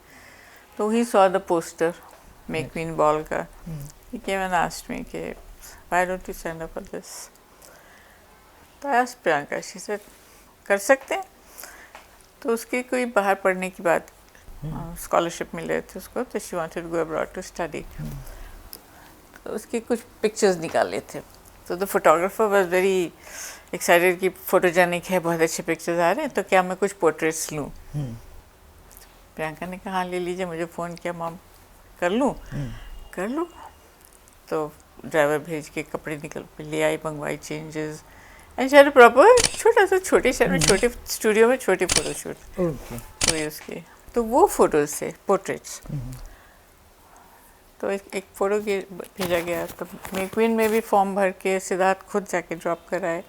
तो he saw the poster Make Queen ball का. He came and asked me कि why don't you sign up for this? तो I asked Priyanka, she said कर सकते हैं. तो उसकी कोई बाहर पढ़ने की बात, स्कॉलरशिप मिले थे उसको, तो she wanted to go abroad to study. तो उसकी कुछ पिक्चर्स निकाले थे. तो the photographer was very excited कि फोटोजेनिक है, बहुत अच्छे पिक्चर्स आ रहे हैं, तो क्या मैं कुछ पोर्ट्रेट्स लूँ. प्रियंका ने कहा हाँ ले लीजिए. मुझे फ़ोन किया, मॉम कर लूँ. कर लूँ. तो ड्राइवर भेज के कपड़े निकल के ले आई, मंगवाई चेंजेस एंड शायद प्रॉपर छोटा सा छोटे शहर में छोटे स्टूडियो में छोटी फोटोशूट हुई उसकी. तो वो फोटोज से पोर्ट्रेट्स. तो एक फ़ोटो भेजा गया. तो मेक क्वीन में भी फॉर्म भर के सिद्धार्थ खुद जाके ड्रॉप कराए.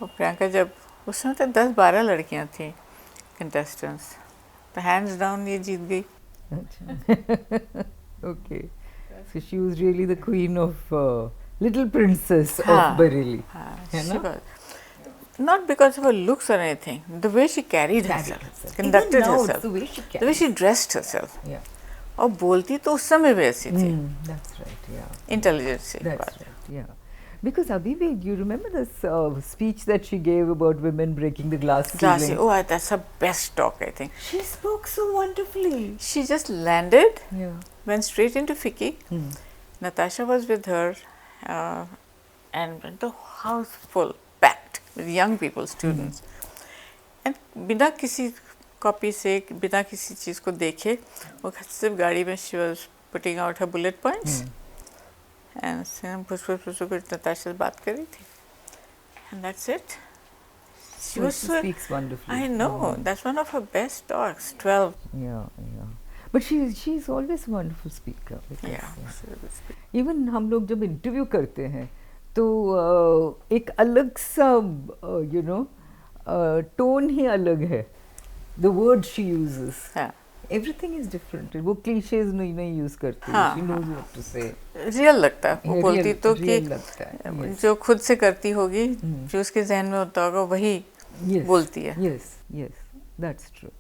और प्रियंका जब उस समय तक 10-12 लड़कियां थी कंटेस्टेंट्स, तो हैंड्स डाउन ये जीत गई. Okay, so she was really the queen of little princess हाँ, of Bareilly. हाँ, she was. Not because of her looks or anything, the way she carried herself, conducted Even now, herself, the way she the way she dressed herself. Yeah. और बोलती तो उस समय भी ऐसी थी, That's right, yeah. इंटेलिजेंट से. That's right, yeah. Because Abhi, you remember this speech that she gave about women breaking the glass Classy. ceiling? Oh, that's her best talk, I think. She spoke so wonderfully. She just landed, Yeah. went straight into Fiki. Natasha was with her, and the house full, packed with young people, students. And बिना किसी copy से, बिना किसी चीज़ को देखे, वो सिर्फ गाड़ी में she was putting out her bullet points. And कुछ नताशा से बात कर रही थी. And that's it. She was She so, speaks wonderfully. I know, that's one of her best talks, 12. Yeah, yeah. But she's always a wonderful speaker. Because, Yeah. Even हम लोग जब interview करते हैं तो एक अलग सा टोन ही अलग है. The word she uses. हाँ. Everything is different. वो cliches नहीं यूज करती. हाँ, She knows what to say. Real लगता है. वो Yeah, बोलती real- तो real लगता है. कि Yes. जो खुद से करती होगी, जो उसके जहन में होता होगा वही Yes. बोलती है. Yes, yes, that's true.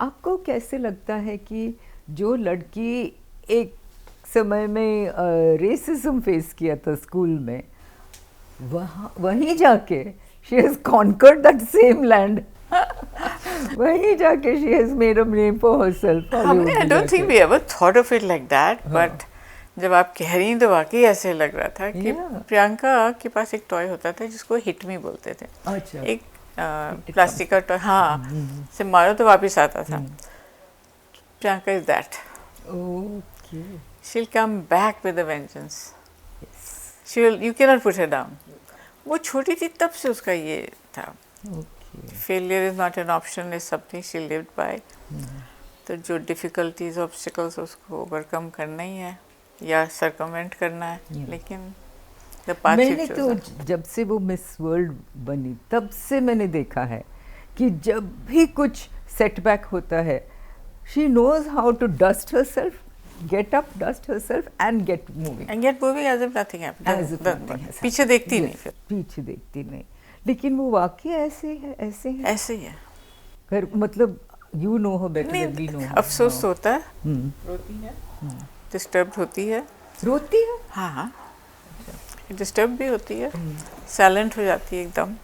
आपको कैसे लगता है कि जो लड़की एक समय में रेसिज्म फेस किया था स्कूल में, वहीं जाके she has conquered that same land. वहीं जाके she has made a name for herself. हमने I don't think we ever thought of it like that, but जब आप कह रही तो वाकई ऐसे लग रहा था कि Yeah. प्रियंका के पास एक टॉय होता था जिसको हिट मी बोलते थे. अच्छा. एक प्लास्टिक का टॉय, हाँ, से मारो तो वापस आता था. Priyanka is that. Okay. She'll come back with a vengeance. You cannot put her down. वो छोटी थी तब से उसका ये था. Okay. Failure is not an option is something she lived by. तो जो difficulties, obstacles उसको overcome करना ही है या circumvent करना है. लेकिन the path मैंने she तो chose. जब से वो मिस वर्ल्ड बनी तब से मैंने देखा है कि जब भी कुछ सेटबैक होता है, she knows how to dust herself, get up, dust herself and get moving. And yet moving as if nothing happened. As if nothing has happened. पीछे देखती Yes, नहीं फिर. पीछे देखती नहीं. लेकिन वो वाकई ऐसे है. ऐसे ही है. फिर मतलब you know her better than we know नहीं, her. अफसोस होता है. रोती है. डिस्टर्ब होती है. रोती है. हाँ हाँ, डिस्टर्ब भी होती है. साइलेंट हो जाती है एकदम.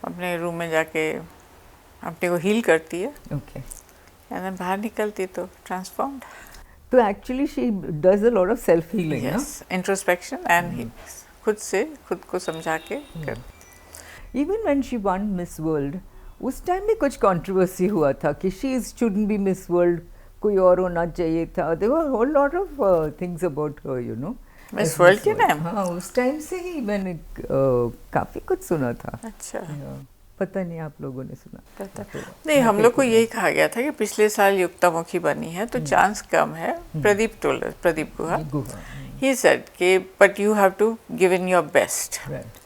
अपने रूम में जाके अपने को हील करती है. Okay. एंड बाहर निकलती तो ट्रांसफॉर्म्ड. तो actually she does a lot of self healing. Yes, introspection and खुद से खुद को समझा के कर. Even when she won Miss World, उस टाइम भी कुछ कंट्रोवर्सी हुआ था कि she shouldn't be Miss World, कोई और होना चाहिए था. There were a whole lot of things about her, you know. Miss world के नाम. हाँ, उस टाइम से ही मैंने काफी कुछ सुना था. अच्छा. पता नहीं आप लोगों ने सुना. नहीं, हम लोग को यही कहा गया था कि पिछले साल युक्तामुखी बनी है तो चांस कम है. प्रदीप गुहा He said, but you have to give in your best. Right.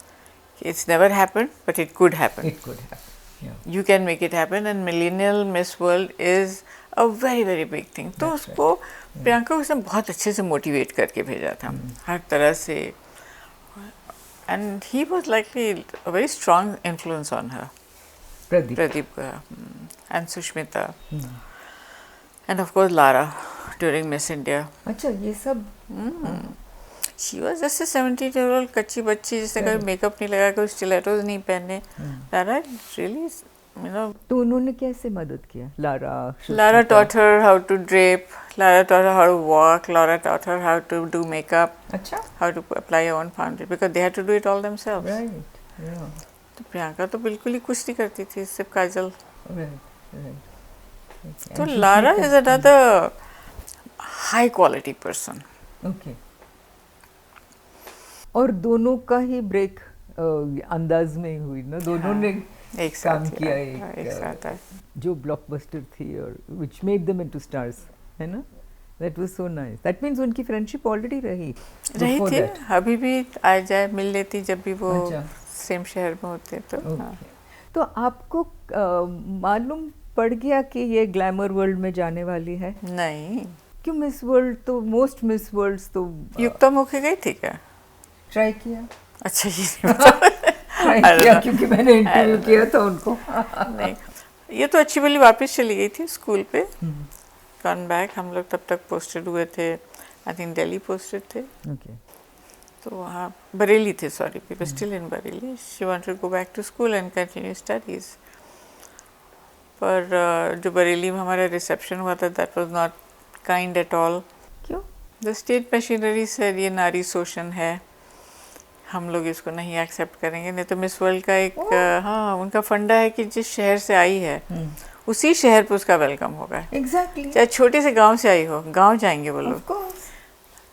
It's never happened, but it could happen. It could happen. Yeah. You can make it happen, and Millennial Miss World is a very very big thing. तो उसको प्रियंका को उसने बहुत अच्छे से motivate करके भेजा था हर तरह से, and he was likely a very strong influence on her. Pradeep and Sushmita, and of course Lara during Miss India. अच्छा, ये सब She was just a 17-year-old कच्ची बच्ची जिसने कभी मेकअप नहीं लगा, कोई स्टिलेटोज नहीं पहने. Lara really, you know. तो उन्होंने कैसे मदद किया? Lara taught her how to drape. Lara taught her how to walk. Lara taught her how to do makeup. अच्छा. How to apply your own foundation, because they had to do it all themselves. Right. Yeah. तो प्रियंका तो बिल्कुल ही कुछ नहीं करती थी, सिर्फ काजल. Right. तो Lara is another high quality person. Okay. और दोनों का ही ब्रेक अंदाज में हुई ना, दोनों ने एक काम साथ किया, एक साथ जो ब्लॉकबस्टर थी और which made them into stars, है ना? That was so nice. That means उनकी फ्रेंडशिप ऑलरेडी रही थी. अभी भी आ जाए मिल लेती जब भी वो सेम शहर में होते तो. तो आपको मालूम पड़ गया कि ये ग्लैमर वर्ल्ड में जाने वाली है? नहीं. क्यों? मिस वर्ल्ड तो मोस्ट मिस वर्ल्ड्स तो युक्ता मुखी गई थी क्या? ट्राई किया. अच्छा ये ट्राई किया क्योंकि मैंने इंटरव्यू किया था उनको. नहीं, ये तो अच्छी भली वापस चली गई थी स्कूल पे. कम बैक, हम लोग तब तक पोस्टेड हुए थे, आई थिंक दिल्ली पोस्टेड थे. ओके. तो वहाँ बरेली थे, sorry, we were still in Bareilly. She wanted to go back to school and continue studies. पर जो बरेली में हमारा रिसेप्शन हुआ था, that was not kind at all. क्यों? द स्टेट मशीनरी से ये नारी शोषण है, हम लोग इसको नहीं एक्सेप्ट करेंगे. नहीं तो मिस वर्ल्ड का एक हाँ उनका फंडा है कि जिस शहर से आई है उसी शहर पे उसका वेलकम होगा. एग्जैक्टली. चाहे छोटे से गांव से आई हो, गांव जाएंगे वो लोग.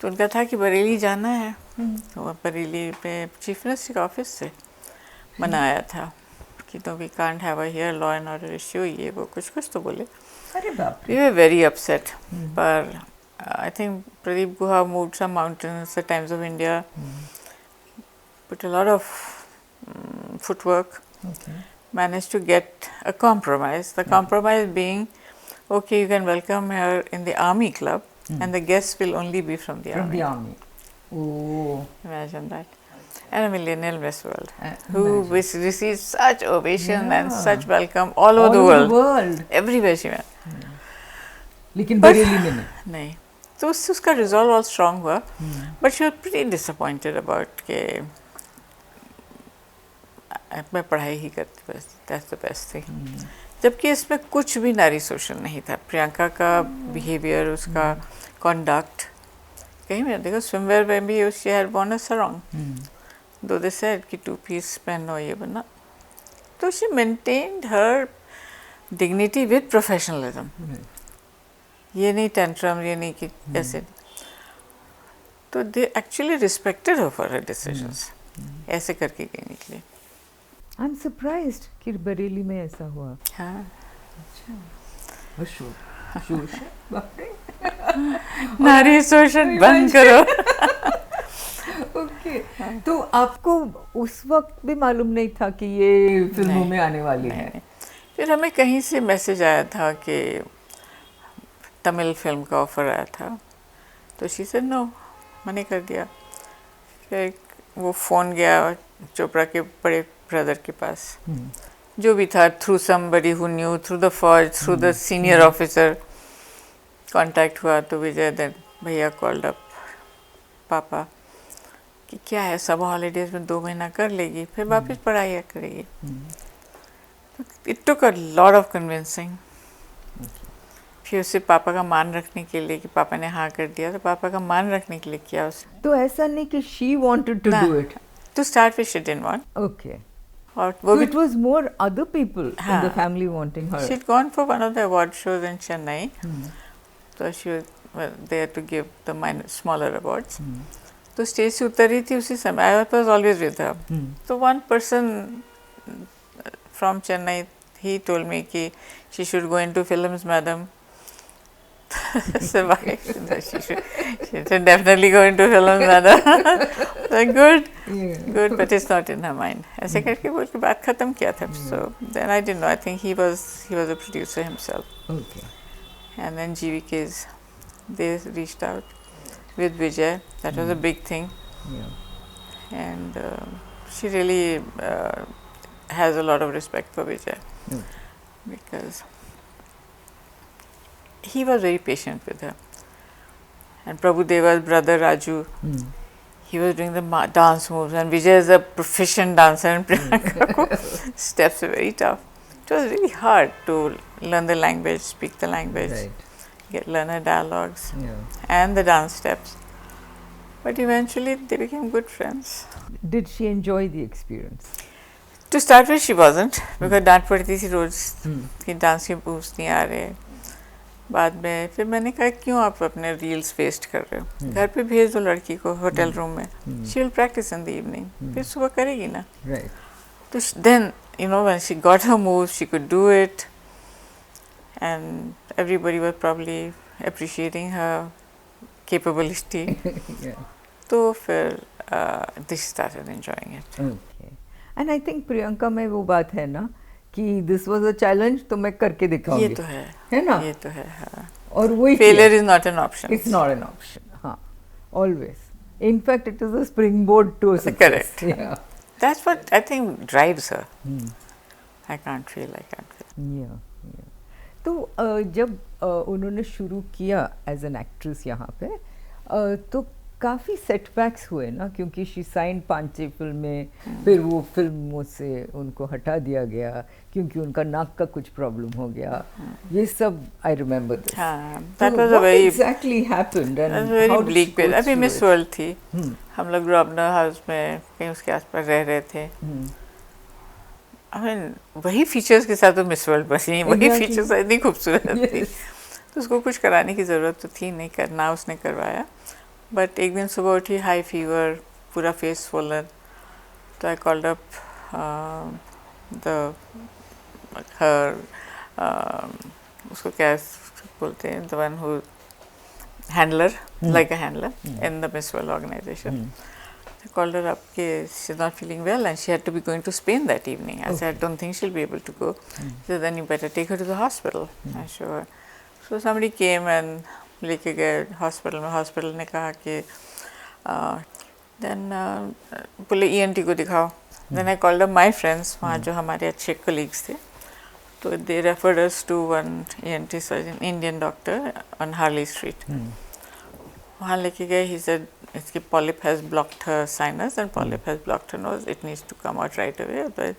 तो उनका था कि बरेली जाना है. तो बरेली में चीफ मिनिस्टर के ऑफिस से मनाया था कि तो we can't have a here law and order issue, ये वो कुछ तो बोले. अरे बाप रे. We were very upset. पर I think Pradeep Guha moved some mountains, the Times of India put a lot of footwork. Okay. Managed to get a compromise. The compromise being, okay, you can welcome her in the army club, and the guests will only be from the army. From the army. Oh. Imagine that. And a Millennial Miss World, who received such ovation and such welcome all over the world. Everywhere she went. लेकिन बरेली में नहीं. तो उसका resolve और strong हुआ. But she was pretty disappointed about के मैं पढ़ाई ही करती, बस दैट्स द बेस्ट थिंग. जबकि इसमें कुछ भी नारी शोषण नहीं था. प्रियंका का बिहेवियर, उसका कॉन्डक्ट, कहीं मैंने देखा स्विमवेयर में भी शी हैड वर्न अ सरॉन्ग, दो दे सेड कि 2 पीस पहनो ये बना. तो she maintained her dignity with professionalism. ये नहीं टेंट्रम, ये नहीं कि ऐसे. तो they actually respected her for her decisions. ऐसे करके गई निकली. आई एम सरप्राइज्ड कि बरेली में ऐसा हुआ. हाँ. अच्छा. नारी शोषण बंद करो. ओके. तो आपको उस वक्त भी मालूम नहीं था कि ये फिल्मों में आने वाली है? फिर हमें कहीं से मैसेज आया था कि तमिल फिल्म का ऑफर आया था. तो शी सेड नो, मैंने कर दिया. फिर वो फ़ोन गया चोपड़ा के बड़े ब्रदर के पास, जो भी था, through somebody who knew, through the फॉज, through the senior officer contact हुआ. तो विजय देन भैया कॉल्ड अप पापा कि क्या है, सब हॉलीडेज में 2 महीना कर लेगी, फिर वापस पढ़ाई करेगी. It took a lot of convincing. फिर उसे पापा का मान रखने के लिए कि पापा ने हाँ कर दिया, तो पापा का मान रखने के लिए किया उसने. तो ऐसा नहीं कि she wanted to do it. To start with, she didn't want. Okay. और so it was more other people in the family wanting her. She'd gone for one of the award shows in Chennai. So she was there to give the smaller awards. तो stage से उतरी थी उसी समय. I was always with her. So one person from Chennai, he told me कि she should go into films, madam. So why? She should definitely go into film, Nada. So good, good, but it's not in her mind. ऐसे करके बोल के बात खत्म किया था. So then I didn't know. I think he was a producer himself. Okay. And then GVK's, they reached out with Vijay. That was a big thing. Yeah. And she really has a lot of respect for Vijay. Because he was very patient with her. And Prabhu Deva's brother Raju, he was doing the dance moves, and Vijay is a proficient dancer, and Priyanka ko steps are very tough. It was really hard to learn the language, speak the language, learn her dialogues, and the dance steps. But eventually they became good friends. Did she enjoy the experience? To start with, she wasn't, because डांट पड़ती थी रोज कि dance के moves नहीं आ रहे. बाद में फिर मैंने कहा क्यों आप अपने रील्स वेस्ट कर रहे हो, घर पे भेज दो लड़की को होटल रूम में. She will practise in the evening, फिर सुबह करेगी ना. तो then you know when she got her moves she could do it, and everybody was probably appreciating her capability. तो फिर they started enjoying it. And I think Priyanka में वो बात है ना कि दिस वाज अ चैलेंज, तो मैं करके दिखाऊंगी. ये तो है ना, ये तो है. हाँ. और वही failure is not an option. It's not an option. हाँ, always. In fact, it is a springboard to a success. Correct. Yeah. That's what I think drives her. I can't feel. Yeah. तो जब उन्होंने शुरू किया as an actress यहाँ पे, तो काफ़ी सेटबैक्स हुए ना, क्योंकि शी साइन 5-6 फिल्में, फिर वो फिल्मों से उनको हटा दिया गया क्योंकि उनका नाक का कुछ प्रॉब्लम हो गया. ये सब I remember this. That was a very exactly happened and very how did bleak she go period. अभी through मिस it? वर्ल्ड थी. हम लोग ग्रोबनर हाउस में कहीं उसके आसपास रह रहे थे. I mean, वही फीचर्स के साथ तो मिस वर्ल्ड बसी, वही फीचर्स इतनी खूबसूरत थी. तो उसको कुछ कराने की ज़रूरत तो थी नहीं, करना उसने करवाया. बट एक दिन सुबह उठी, हाई फीवर, पूरा फेस स्वोलन. तो I called up the her उसको क्या बोलते हैं, the one who handler, like a handler in the Miss World organisation. I called her up, she's not feeling well and she had to be going to Spain that evening. I said, I don't think she'll be able to go. She said, then you better take her to the hospital. I showed her. So somebody came and लेके गए hospital में. Hospital ने कहा कि then बोले ENT को दिखाओ. Then I called up my friends, वहाँ जो हमारे अच्छे कलीग्स थे. तो they referred us to one ENT surgeon, Indian doctor on Harley Street. वहाँ लेके गए. ही सेड इसकी polyp has blocked her sinus and polyp has blocked her nose. It needs to come out right away. But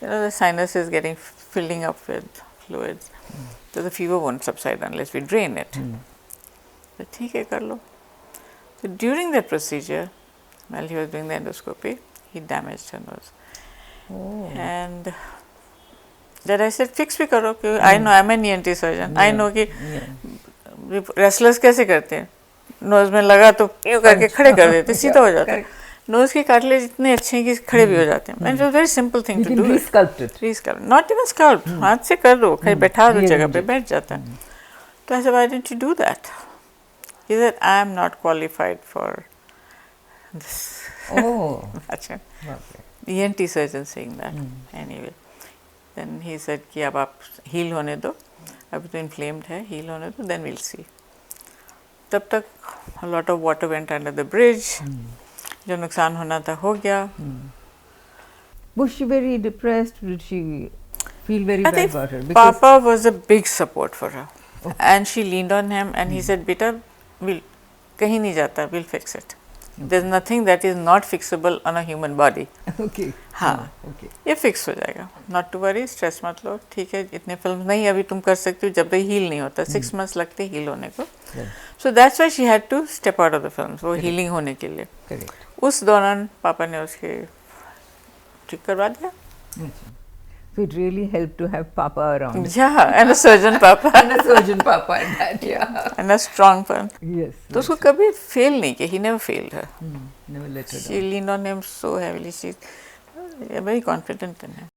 you know the sinus is getting filling up with fluids. So the fever won't subside unless we drain it. So ठीक है, कर लो. So during that procedure, while he was doing the endoscopy, he damaged her nose. And then I said, fix भी करो. I know I'm an ENT surgeon. I know कि wrestlers कैसे करते हैं. Knows में लगा तो यूँ करके खड़े कर देते, सीधा हो जाता है. नोज के कार्टिलेज इतने अच्छे हैं कि खड़े भी हो जाते हैं. And it was very simple thing to do. Resculpt, not even sculpt, हाथ से कर दो, कहीं बैठा दो जगह पे, बैठ जाता है. तो ऐसे why didn't you do that? He said I am not qualified for this. अच्छा, ENT surgeon saying that. Anyway then he said कि अब आप हील होने दो, अभी तो इन्फ्लेम्ड है, हील होने दो, देन विल सी. तब तक a lot of water went under the bridge. जो नुकसान होना था हो गया. Was she very depressed? Did she feel very bad about her? Because Papa was a big support for her. And she leaned on him and he said, बेटा we'll कहीं नहीं जाता, we'll fix it. There's nothing that is not fixable on a human body. Okay. हाँ, ये fix हो जाएगा. Not to worry, stress मत लो. ठीक है, इतने फिल्म नहीं अभी तुम कर सकती हो, जब तक हील नहीं होता. 6 months लगते हील होने को. So that's why she had to step out of the films, वो हीलिंग होने के लिए. उस दौरान पापा ने उसके ठीक करवा दिया. So it really helped to have Papa around. Yeah, and a surgeon Papa. And a surgeon Papa at that, yeah. And a strong one. Yes. तो उसको कभी fail नहीं किया. He never failed her. Never let her down. She leaned on him so heavily. She's very confident in him.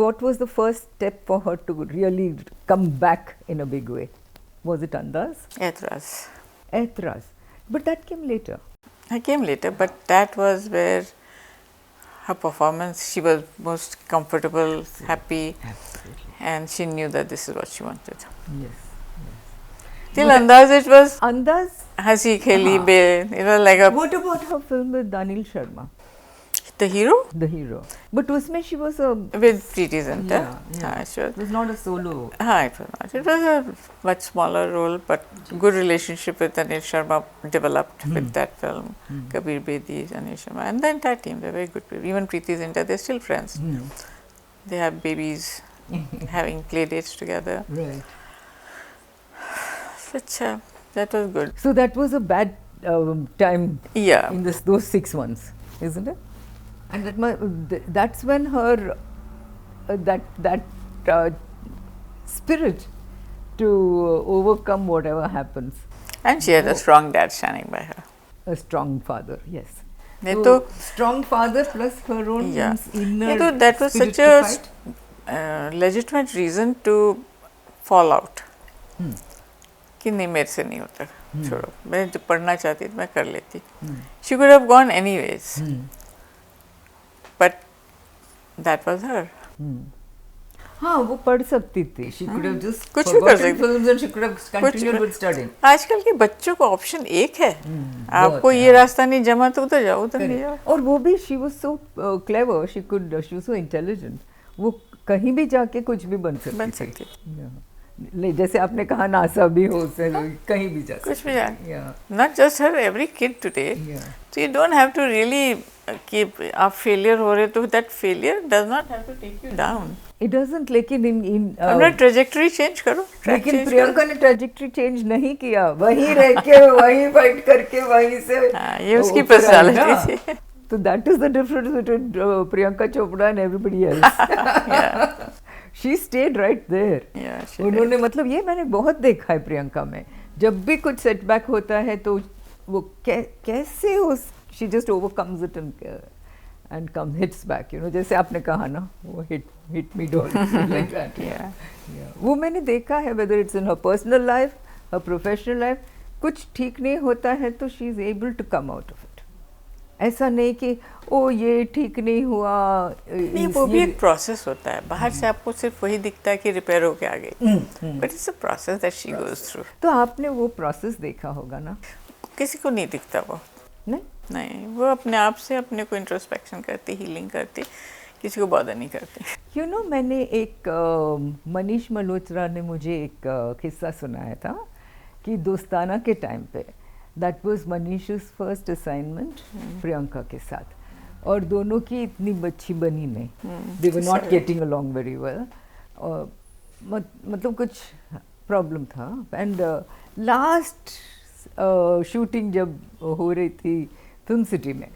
What was the first step for her to really come back in a big way? Was it Andaz? Etras. Etraz. But that came later. I came later, but that was where her performance, she was most comfortable, happy, Absolutely. and she knew that this is what she wanted. Yes. Till Andaz, it was Andaz. Hasi Kheli हाँ. Be, it was like a, What about her film with Anil Sharma, the hero the hero? But उसमें she was a. with Preeti Zinta. Yeah. Sure. It was not a solo. It was not. It was a much smaller role, but good relationship with Anil Sharma developed with that film. Kabir Bedi, Anil Sharma, and the entire team. They're very good people. Even Preeti Zinta, they're still friends. They have babies, having play dates together. Right. That was good. So that was a bad time Yeah. in those 6 months, isn't it? And that's when her that spirit to overcome whatever happens. And she had a strong dad standing by her. A strong father, yes. नहीं So, तो strong father plus her own Yeah. inner नहीं तो that was spirit such to a fight. legitimate reason to fall out. कि नहीं मेरे से नहीं होता, छोड़ो, मैं जो पढ़ना चाहती थी मैं कर लेती. She could have gone anyways, but that was her. हाँ, वो पढ़ सकती थी. She could have just कुछ भी कर forgotten सकती. films and she could have continued भी. with studying. आजकल के बच्चों को ऑप्शन एक है, आपको ये रास्ता नहीं जमा तो उधर जाओ, उधर नहीं जाओ. और वो भी she was so clever. She was so intelligent. वो कहीं भी जाके कुछ भी बन सकती थी. Yeah. जैसे आपने कहा नासा भी हो कहीं भी जा कुछ भी जा. Yeah. Not just her, every kid today. Yeah. So you don't have to really keep आप failure हो रहे तो that failure does not have to take you down. It doesn't. लेकिन in अपना trajectory change करो. लेकिन प्रियंका ने trajectory change नहीं किया. वहीं रह के वहीं fight करके वहीं से. ये उसकी personality थी. So that is the difference between Priyanka Chopra and everybody else. Yeah. She stayed right there. Yeah, she उन्होंने मतलब ये मैंने बहुत देखा है प्रियंका में. जब भी कुछ setback होता है तो वो कैसे उस she just overcomes it and hits back. You know, जैसे आपने कहा ना, वो hit me doll like that. Yeah. Yeah. वो मैंने देखा है, whether it's in her personal life, her professional life, कुछ ठीक नहीं होता है तो she is able to come out of it. ऐसा नहीं कि ओ ये ठीक नहीं हुआ. नहीं, वो भी एक प्रोसेस होता है. बाहर से आपको सिर्फ वही दिखता है कि रिपेयर होके आ गई, but it's a process that she goes through. तो आपने वो प्रोसेस देखा होगा ना. किसी को नहीं दिखता वो. नहीं, वो अपने आप से अपने को इंट्रोस्पेक्शन करती, हीलिंग करती, किसी को बॉदर नहीं करती. यू नो, मैंने एक मनीष मल्होत्रा ने मुझे एक किस्सा सुनाया था कि दोस्ताना के टाइम पे that was Manish's first assignment Priyanka के साथ, और दोनों की इतनी अच्छी बनी नहीं. They were not getting along very well. मतलब कुछ प्रॉब्लम था. एंड लास्ट शूटिंग जब हो रही थी फिल्म सिटी में,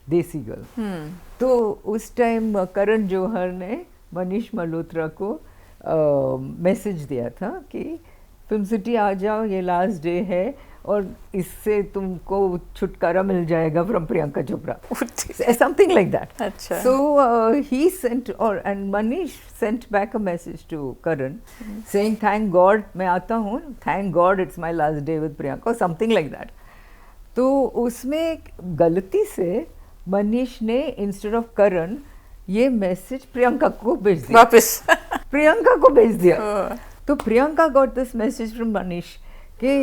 देसी गर्ल, तो उस टाइम करण जौहर ने मनीष मल्होत्रा को मैसेज दिया था कि फिल्म सिटी आ जाओ, ये लास्ट डे है और इससे तुमको छुटकारा मिल जाएगा from Priyanka Chopra, something like that. अच्छा. So he sent, and Manish sent back a message to Karan saying thank God मैं आता हूँ, thank God it's my last day with Priyanka, or something like that. तो उसमें गलती से मनीष ने इंस्टेड ऑफ करण ये मैसेज प्रियंका को भेज दिया, वापस प्रियंका को भेज दिया. तो Priyanka got this message from Manish कि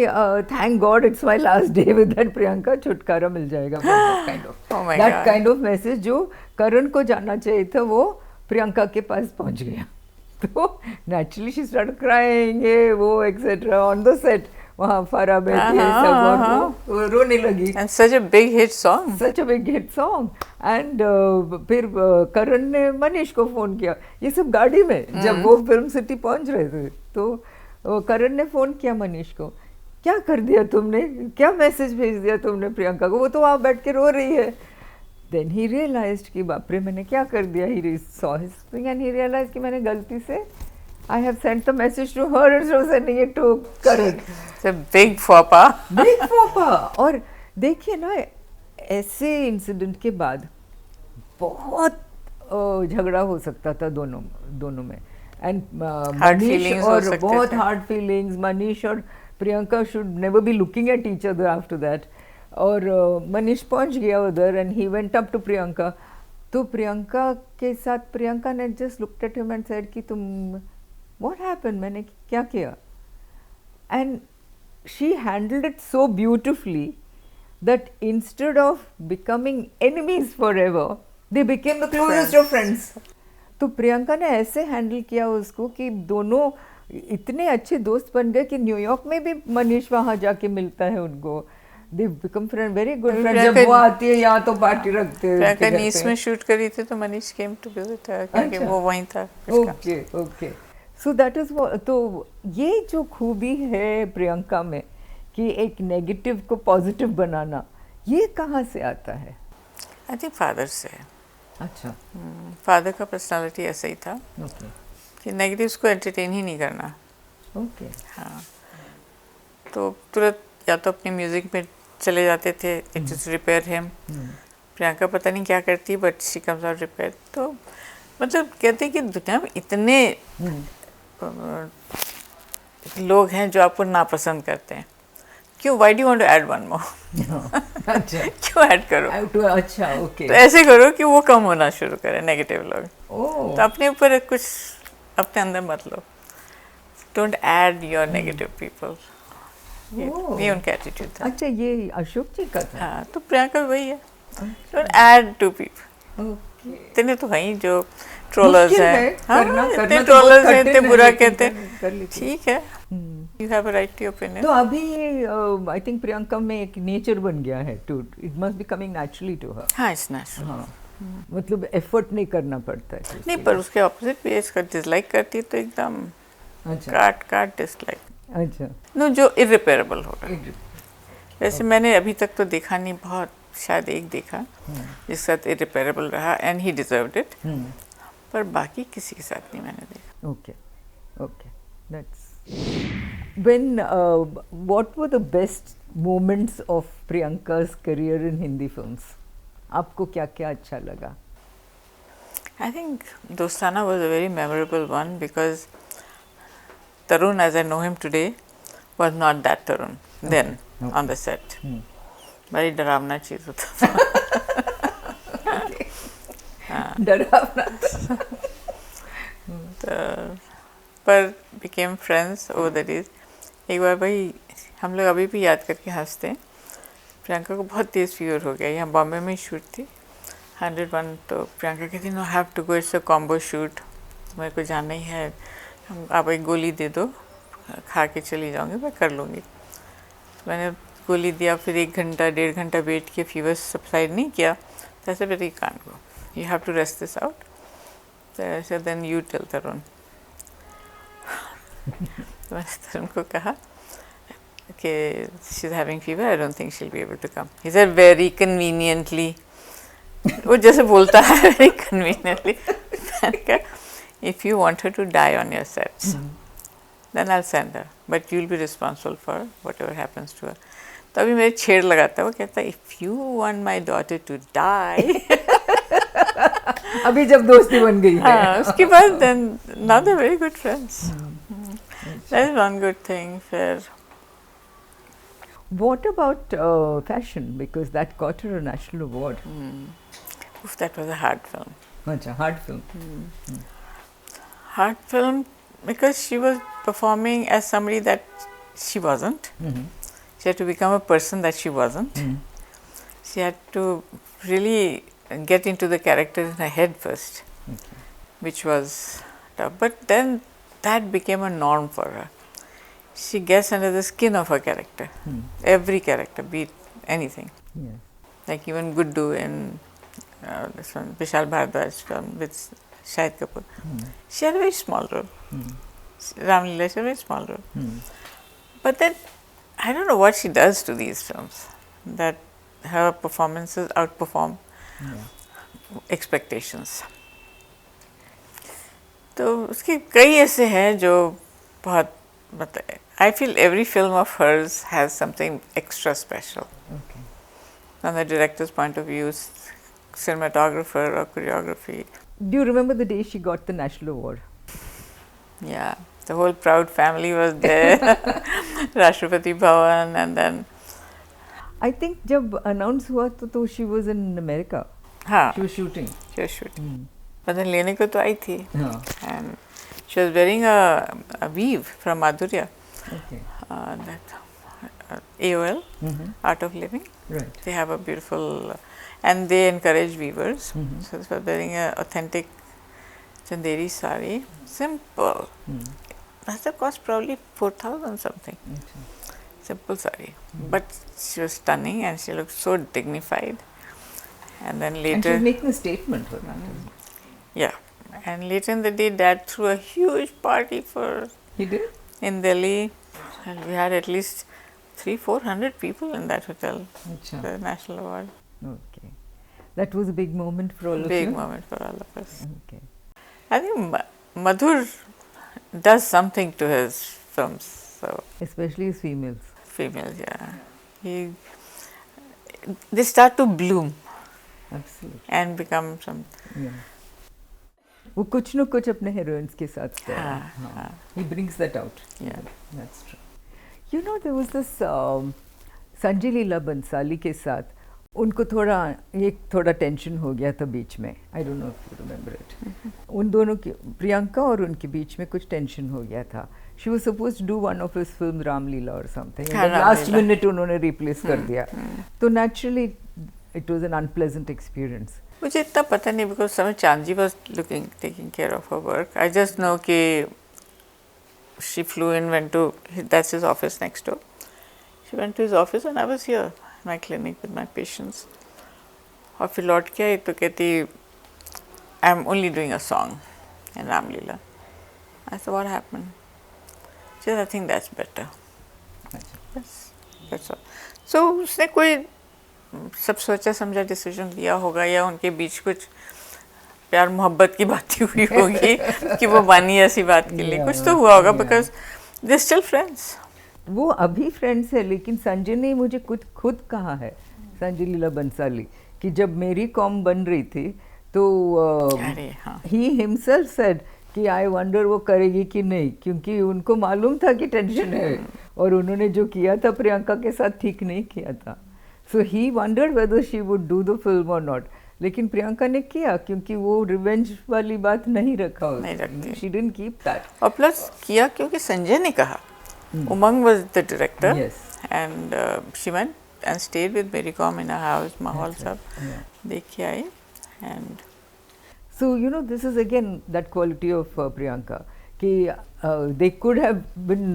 thank God it's my last day with that Priyanka, छुटकारा मिल जाएगा. दैट काइंड ऑफ मैसेज जो करण को जाना चाहिए था वो प्रियंका के पास पहुंच गया. तो नेचुरली शी स्टार्टेड क्राइंग, ये वो एक्सेट्रा ऑन द सेट. वहाँ फरा बैठी सब और वो रोने लगी. And such a big hit song. Such a big hit song. And फिर करण ने मनीष को फ़ोन किया, ये सब गाड़ी में जब वो फिल्म सिटी पहुँच रहे थे. तो करण ने फ़ोन किया मनीष को, क्या कर दिया तुमने, क्या मैसेज भेज दिया तुमने प्रियंका को, वो तो वहाँ बैठ के रो रही है. Then he realized कि बाप रे मैंने क्या कर दिया. He saw his thing and he realized कि मैंने गलती से I have sent the message to her instead of sending it to Karan. It's a big faux pas. Big faux pas. और देखिए ना, ऐसे इंसिडेंट के बाद बहुत झगड़ा हो सकता था दोनों में. एंड मनीष और बहुत हार्ड फीलिंग्स. मनीष और Priyanka should never be looking at each other after that. और मनीष पहुंच गया उधर and he went up to Priyanka. तो प्रियंका के साथ प्रियंका ने just looked at him and said कि तुम what happened, मैंने क्या किया? And she handled it so beautifully that instead of becoming enemies forever, they became the closest of friends. तो प्रियंका ने ऐसे हैंडल किया उसको कि दोनों इतने अच्छे दोस्त बन गए कि न्यूयॉर्क में भी मनीष वहाँ जाके मिलता है उनको. They become friend, very good friends. जब वो आती है यहाँ तो पार्टी रखते हैं. प्रियंका नीस में शूट करी थी तो Manish came to visit her क्योंकि वो वहीं था. Okay okay. So that is तो ये जो खूबी है प्रियंका में कि एक नेगेटिव को पॉजिटिव बनाना, ये कहाँ से आता है? आई थिंक फादर से. अच्छा. फादर का पर्सनालिटी ऐसा ही था ओके कि नेगेटिव्स को एंटरटेन ही नहीं करना. ओके. हाँ, तो तुरंत या तो अपनी म्यूजिक में चले जाते थे. It is repair him. Priyanka पता नहीं क्या करती but she comes out repair. तो मतलब कहते हैं कि दुनिया में इतने लोग हैं जो आपको नापसंद करते हैं. क्यों? Why do want to add one more? अच्छा. क्यों ऐड करो? अच्छा ओके. तो ऐसे करो कि वो कम होना शुरू करें नेगेटिव लोग. ओह. तो अपने ऊपर कुछ अपने अंदर मत लो. Don't add your negative people. ये उनका एटीट्यूड था. अच्छा, ये अशोक जी का था. हाँ, तो प्रियंका वही है. Don't add to people. Okay. इतने तो वहीं जो ट्रोलर्स हैं. हाँ, करना इतने तो ट्रोलर्स हैं, बहुत इतने कठिन बुरा है, कहते लेकिन हैं. कर लेते हैं. ठीक है, you have a right to opinion. तो अभी आई थिंक प्रियंका में एक नेचर बन गया है too, it must be coming naturally to her. हाँ, इट्स नेचुरल. हाँ, मतलब एफर्ट नहीं करना पड़ता है. नहीं, पर उसके ऑपोजिट भी इसका डिसलाइक करती है तो एकदम अच्छा काट डिसलाइक. अच्छा. नो, जो इररिपेयरेबल होगा. वैसे मैंने अभी तक तो देखा नहीं, बहुत शायद एक देखा जिसके साथ इररिपेयरेबल रहा एंड ही डिजर्व्ड इट. पर बाकी किसी के साथ नहीं मैंने देखा. Okay okay. That's when what were the best moments of Priyanka's career in Hindi films? आपको क्या क्या अच्छा लगा? I think Dostana was a very memorable one because Tarun, as I know him today, was not that Tarun then on the set. बड़ी डरावना चीज़ होता था. डरावना. तो पर became friends over the days. एक बार भाई हम लोग अभी भी याद करके हंसते हैं. प्रियंका को बहुत तेज़ फीवर हो गया. यहाँ बॉम्बे में शूट थी 101. तो प्रियंका कहती no have to go, it's a combo shoot, मेरे को जाना ही है. आप एक गोली दे दो, खा के चली जाऊँगी, मैं कर लूँगी. तो मैंने गोली दिया. फिर 1 घंटा 1.5 घंटा वेट किया, फीवर सबसाइड नहीं किया. तो ऐसे फिर you can't go, you have to rest this out. तो ऐसे देन यू टेल तरुण. तो मैंने तरुण को कहा कि she is having fever, I don't think she will be able to come. He said very conveniently. वो जैसे बोलता है वेरी कन्वीनियंटली. मैंने कहा if you want her to die on your sets then I will send her, but you will be responsible for whatever happens to her. तो अभी मेरे छेड़ लगाता है. वो कहता है if you want my daughter to die. अभी जब दोस्ती बन गई है. हाँ, उसके बाद then now they are very good friends. That is one good thing. फिर What about fashion? Because that got her a national award. oof, that was a hard film. अच्छा, hard film. Hard film because she was performing as somebody that she wasn't. She had to become a person that she wasn't. She had to really get into the character in her head first, which was tough. But then that became a norm for her. She gets under the skin of her character. Every character, be it anything. Yes. Like even Guddu in this one, Vishal Bhardwaj film with Shahid Kapoor. She had a very small role. Ram Leela, she had a very small role. But then, I don't know what she does to these films, that her performances outperform expectations. तो उसके कई ऐसे हैं जो बहुत मतलब I feel every film of hers has something extra special. Okay. From the director's point of view, cinematographer or choreography. Do you remember the day she got the national award? Yeah, The whole proud family was there. Rashtrapati Bhavan, and then I think जब announce हुआ तो she was in America. हाँ, She was shooting. she was shooting. But then लेने को तो आई थी. हाँ. And she was wearing a weave from Madhurya. Okay. That AOL, Art of Living. Right. They have a beautiful, and they encourage weavers. So she was wearing a authentic Chanderi sari, simple. Must have cost probably 4,000 something. Okay. Simple sari, but she was stunning and she looked so dignified. And then And later, she's making a statement for that. yeah, and later in the day, Dad threw a huge party for He did? in Delhi, and we had at least 300-400 people in that hotel. Achha. The national award, Okay. That was a big moment for all of you? big moment for all of us. Okay. I think Madhur does something to his films. So Especially as females. females, yeah, they start to bloom Absolutely. and become some. Yeah. वो कुछ न कुछ अपने heroines के साथ करता है. हाँ, हाँ. He brings that out. Yeah. That's true. You know, there was this Sanjay Leela Bhansali के साथ उनको थोड़ा टेंशन हो गया था बीच में. I don't know if you remember it. उन दोनों की प्रियंका और उनके बीच में कुछ टेंशन हो गया था. She was supposed to do one of his films Ramlila or something. हाँ, And then last Ramlila. minute उन्होंने replace कर दिया. तो naturally it was an unpleasant experience. मुझे इतना पता नहीं because समय चांदी was taking care of her work. I just know कि she flew in, went to, that's his office next door. She went to his office and I was here in my clinic with my patients. और फिर लौट के आई तो कहती I'm only doing a song in Ramlila. I said, what happened? She said, I think that's better. Yes, that's all. So उसने कोई सब सोचा समझा डिसीजन लिया होगा या उनके बीच कुछ प्यार मोहब्बत की बात हुई होगी कि वो बानी ऐसी बात के लिए कुछ तो हुआ होगा बिकॉज दे स्टिल फ्रेंड्स. वो अभी फ्रेंड्स है लेकिन संजय ने मुझे खुद कहा है, संजय लीला बंसाली, कि जब मेरी कॉम बन रही थी तो ही हिमसेल्फ सेड कि आई वंडर वो करेगी कि नहीं, क्योंकि उनको मालूम था कि टेंशन है और उन्होंने जो किया था प्रियंका के साथ ठीक नहीं किया था. So he wondered whether she would do the film और नॉट. लेकिन प्रियंका ने किया क्योंकि वो रिवेंज वाली बात नहीं रखा. She didn't keep that. और प्लस किया क्योंकि संजय ने कहा. Umang was the director. Yes. And she went and stayed with Mary Kom in a house, Mahal sab. देख के आई. And so you know, this is again that quality of Priyanka कि they could have been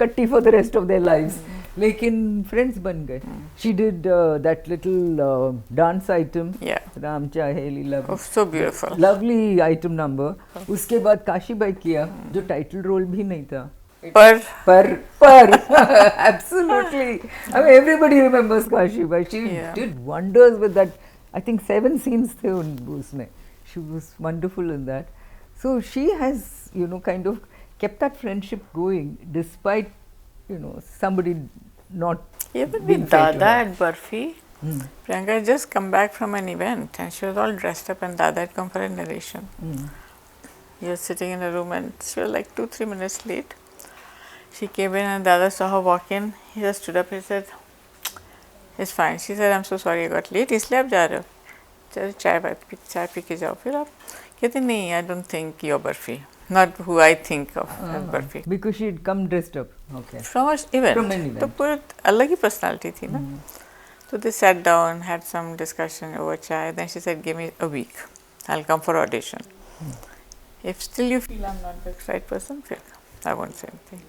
कट्टी for the rest of their lives, लेकिन friends बन गए. She did that little dance item. Yeah. Ram चाहे लीला. Oh, so beautiful. Lovely item number. उसके बाद काशीबाई किया जो टाइटल रोल भी नहीं था. पर absolutely. I mean, everybody remembers Kashibai. She did wonders with that. I think 7 scenes थे उसमें. She was wonderful in that. So she has, you know, kind of kept that friendship going despite, you know, somebody not. Even with Dada at Barfi, Priyanka had just come back from an event and she was all dressed up and Dada had come for a narration. He was sitting in a room and she was like 2-3 minutes late. She came in and Dada saw her walk in. He just stood up. He said, "It's fine." She said, "I'm so sorry I got late. इसलिए आप जा रहे हो? चलो चाय P के जाओ." फिर आप कहते नहीं, I don't think you're Barfi. Not who I think of as Barfi. Because she'd come dressed up. Okay. From an event. From an event. तो पूरा अलग ही personality थी ना. So they sat down, had some discussion over chai. Then she said, "Give me a week. I'll come for audition. If still you feel I'm not the right person, I won't say anything."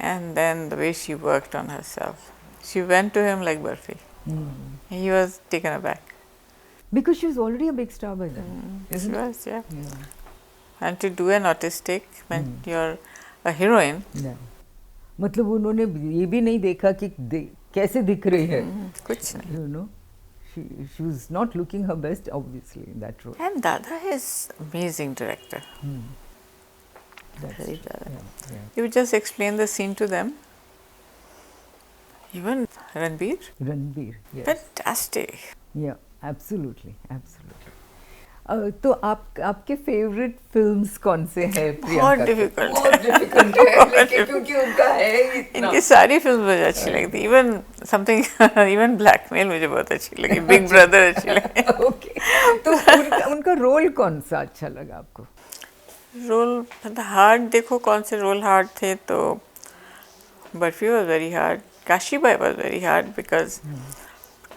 And then the way she worked on herself, she went to him like Barfi. He was taken aback. Because she was already a big star by then. She was, yeah. And to do an autistic when you're a heroine. मतलब उन्होंने ये भी नहीं देखा कि कैसे दिख रही है. कुछ नहीं. You know, she was not looking her best, obviously, in that role. And Dada is amazing director. You would just explain the scene to them. Even Ranbir. Ranbir, yes. Fantastic. Yeah, absolutely, absolutely. तो आपके favourite films कौन से हैं बहुत प्रियंका के? difficult बहुत difficult है लेकिन क्योंकि उनका है ही इतना। इनकी सारी फिल्म मुझे अच्छी लगती, इवन समथिंग इवन ब्लैकमेल मुझे बहुत अच्छी लगी, बिग ब्रदर अच्छी लगी। ओके, तो उनका रोल कौन सा अच्छा लगा आपको? रोल मतलब हार्ड, देखो कौन से रोल हार्ड थे, तो barfi was very hard, Kashibai was very hard because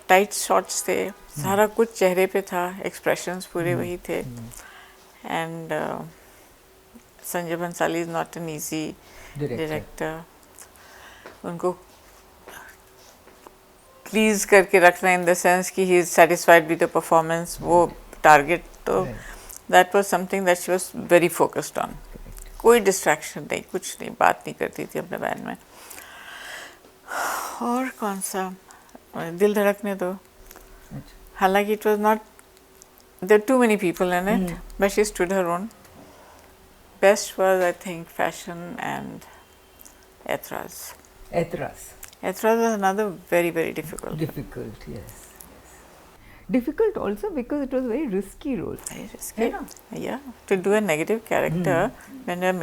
tight shots थे, सारा कुछ चेहरे पे था, एक्सप्रेशंस पूरे वही थे। And Sanjay Bhansali is not an easy director, उनको प्लीज करके रखना इन द सेंस कि he is satisfied with the performance, वो टारगेट, तो that was something that she was very focused on. कोई डिस्ट्रैक्शन नहीं, कुछ नहीं, बात नहीं करती थी अपने बैंड में। और कौन सा, दिल धड़कने दो, हालांकि it was not, there too many people in it, but she stood her own. Best was I think fashion and Aitraaz. Etras was another very, very difficult. Difficult, yes. Difficult also because it was a very risky role. Very risky. Yeah. To do a negative character when you're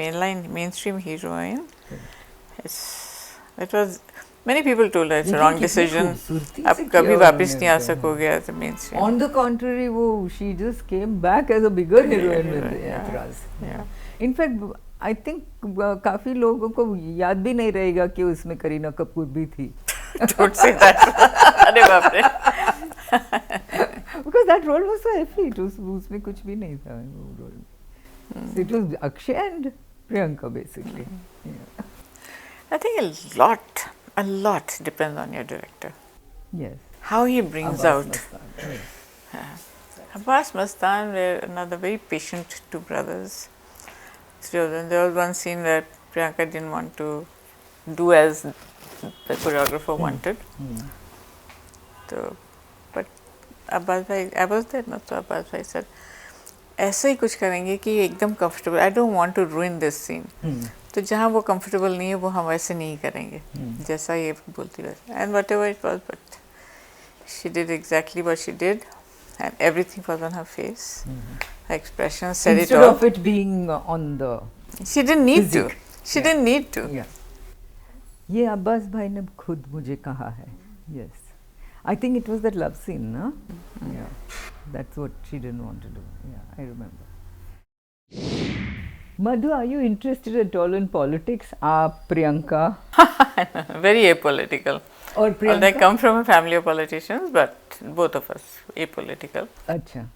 mainstream heroine, it was, many people told her it's a wrong decision. अब कभी वापस नहीं आ सकोगे as a mainstream. On the contrary, she just came back as a bigger heroine with Etras. Yeah. In fact, I think काफी लोगों को याद भी नहीं रहेगा कि उसमें करीना कपूर भी थी। अरे बाप रे। Because that role was so effete, उसमें कुछ भी नहीं था वो रोल। It was Akshay and Priyanka basically. I think a lot depends on your director. Yes. How he brings out. Abbas Mastan were another very patient two brothers. There was one scene where Priyanka didn't want to do as the choreographer wanted. So, but Abbas bhai, I was there, not so Abbas bhai said, ऐसा ही कुछ करेंगे कि एकदम comfortable. I don't want to ruin this scene. तो जहाँ वो comfortable नहीं है वो हम वैसे नहीं करेंगे, जैसा ये बोलती वैसे. And whatever it was, but she did exactly what she did, and everything was on her face. Her expression said Instead it all. of it being on the She didn't need physique. to. She didn't need to. Yeah. ये अब्बास भाई ने खुद मुझे कहा है. Yes. I think it was that love scene, no? Yeah. That's what she didn't want to do. Yeah, I remember. Madhu, are you interested at all in politics? Priyanka? Very apolitical. Or Priyanka? Well, I come from a family of politicians, but both of us apolitical. Acha.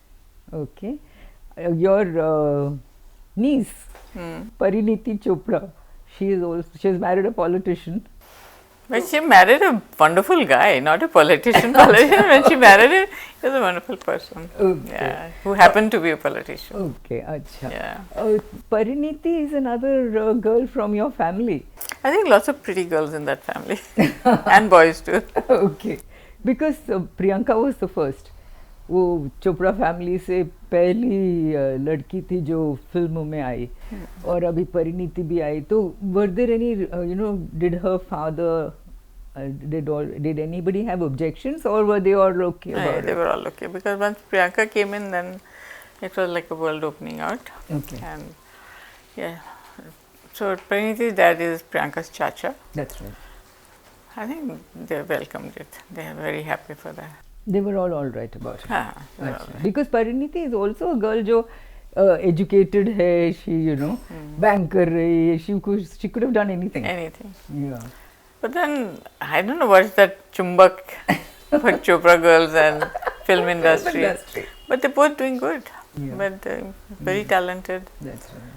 Okay. Your niece, Pariniti Chopra, she is married a politician. But she married a wonderful guy, not a politician. When she married him, he was a wonderful person. Okay. Yeah, who happened to be a politician. Okay, acha. Yeah. Pariniti is another girl from your family. I think lots of pretty girls in that family, and boys too. Okay, because Priyanka was the first. वो Chopra family से पहली लड़की थी जो फिल्मों में आई, और अभी परिणीति भी आई. तो were there any did her father did anybody have objections, or were they all okay about it? They were all okay, because once Priyanka came in, then it was like a world opening out. Okay. And yeah, so Pariniti's dad is Priyanka's chacha. That's right. I think they welcomed it. They are very happy for that. They were all right about it. They were all right. Because Pariniti is also a girl जो educated है, she bank कर रही है, she could have done anything. Anything. Yeah. But then I don't know what's that chumbak for Chopra girls and film industry. But they're both doing good. Yeah. But very talented. That's right.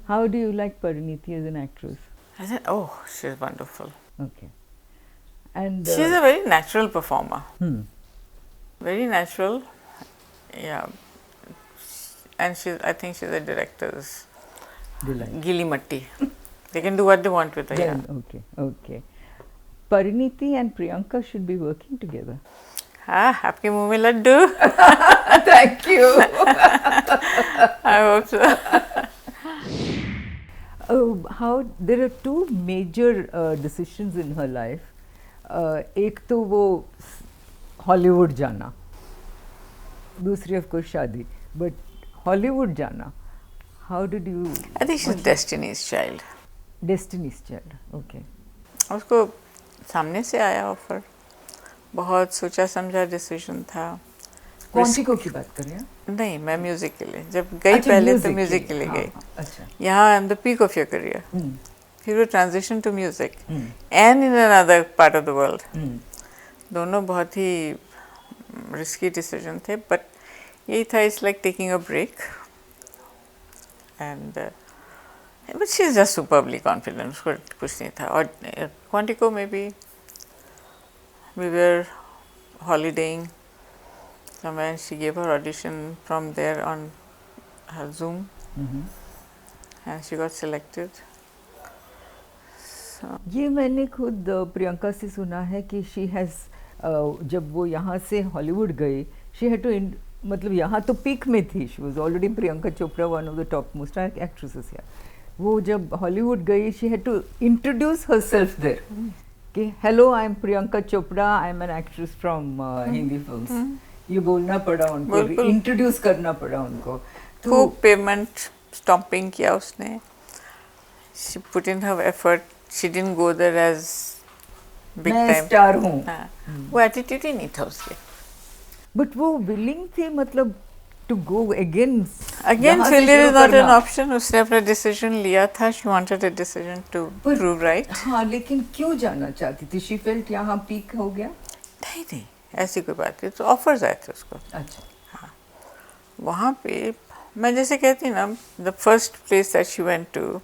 How do you like Pariniti as an actress? I said, oh, she's wonderful. Okay. And she's a very natural performer. Very natural. Yeah. And I think she's a director's gili matti. They can do what they want with her. Yeah. Okay. Pariniti and Priyanka should be working together. आपके मुंह में Laddu. Thank you. I hope so. There are two major decisions in her life. एक तो वो Hollywood जाना, दूसरी of course शादी. But Hollywood जाना, how did you? I think she is destiny's child. Destiny's child, okay. उसको सामने से आया ऑफर, बहुत सोचा समझा डिसीजन था. क्वांटिको की बात कर रहे हैं? नहीं, मैं म्यूजिक के लिए जब गई, अच्छा, पहले तो music म्यूजिक के लिए हाँ, गई. अच्छा. यहाँ am the peak of your career, hmm, फिर वो transition to music and in another part of the world. Hmm, दोनों बहुत ही रिस्की डिसीजन थे, बट यही था, it's like taking a break. And but she is just superbly confident, उसको कुछ नहीं था. और क्वांटिको में भी we were holidaying somewhere, and she gave her audition from there on her Zoom, and she got selected. So, ये मैंने खुद प्रियंका से सुना है कि शी हैज़, जब वो यहाँ से हॉलीवुड गई, शी हैड टू, मतलब यहाँ तो पीक में थी, she was already Priyanka Chopra, one of the top most actresses यार. वो जब हॉलीवुड गई, she had to introduce herself there कि hello, I am Priyanka Chopra, I am an actress from Hindi films. ये बोलना पड़ा उनको, इंट्रोड्यूस करना पड़ा उनको. खूब पेमेंट स्टॉम्पिंग किया उसने. She put in her effort. She didn't go there as big मैं time. स्टार हूँ. वो एटीट्यूड ही नहीं था उसके. बट वो विलिंग थे, मतलब to go again. Again, failure is not an option. उसने अपना डिसीजन लिया था. She wanted a decision to prove right. हाँ, लेकिन क्यों जाना चाहती थी? शी फेल्ट यहाँ पीक हो गया. नहीं नहीं, ऐसी कोई बात नहीं. तो ऑफर्स आए थे उसको. अच्छा. हाँ, वहाँ पे मैं जैसे कहती ना, the first place that she went to,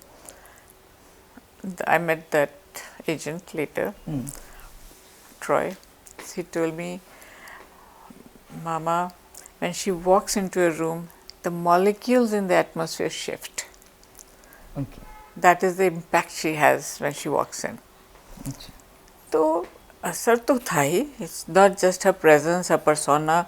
I met that agent later, Troy. He told me, Mama, when she walks into a room, the molecules in the atmosphere shift. Okay. That is the impact she has when she walks in. अच्छा. तो असर तो था ही. It's not just her presence, her persona,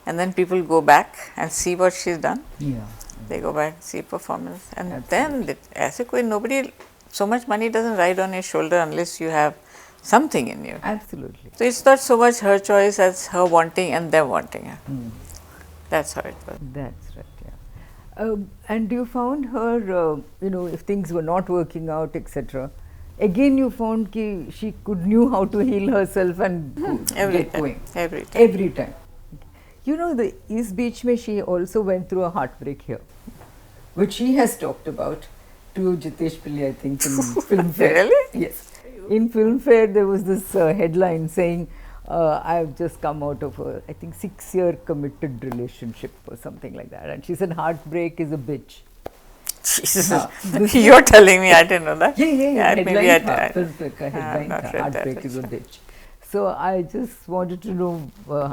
and then people go back and see what she's done. Yeah. They go back, see performance, and then ऐसे कोई nobody, so much money doesn't ride on your shoulder unless you have something in you. Absolutely. So it's not so much her choice as her wanting and them wanting her. That's how it was. That's right. Yeah. And you found her, you know, if things were not working out, etc. Again, you found कि she knew how to heal herself and Every get time. going. Every time. Every time. You know, the East Beach में she also went through a heartbreak here, which she has talked about to Jitesh Pillai, I think, in Filmfare. Really? Yes. In Filmfare, there was this headline saying, I've just come out of a, I think, 6-year committed relationship or something like that. And she said, heartbreak is a bitch. Jesus. You're telling me, I didn't know that. Yeah. Maybe I Headline Filmfare का headline not था, read heartbreak that. is a bitch. So I just wanted to know,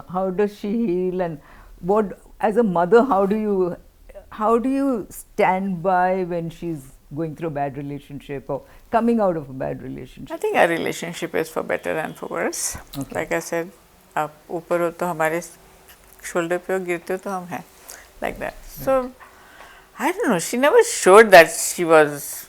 how does she heal, and what, as a mother, how do you stand by when she's going through a bad relationship or coming out of a bad I relationship? think our relationship is for better and for worse. Okay. Like I said, आप ऊपर हो तो हमारे shoulder पे हो, गिरते हो तो हम हैं. Like that. So, I don't know, she never showed that she was,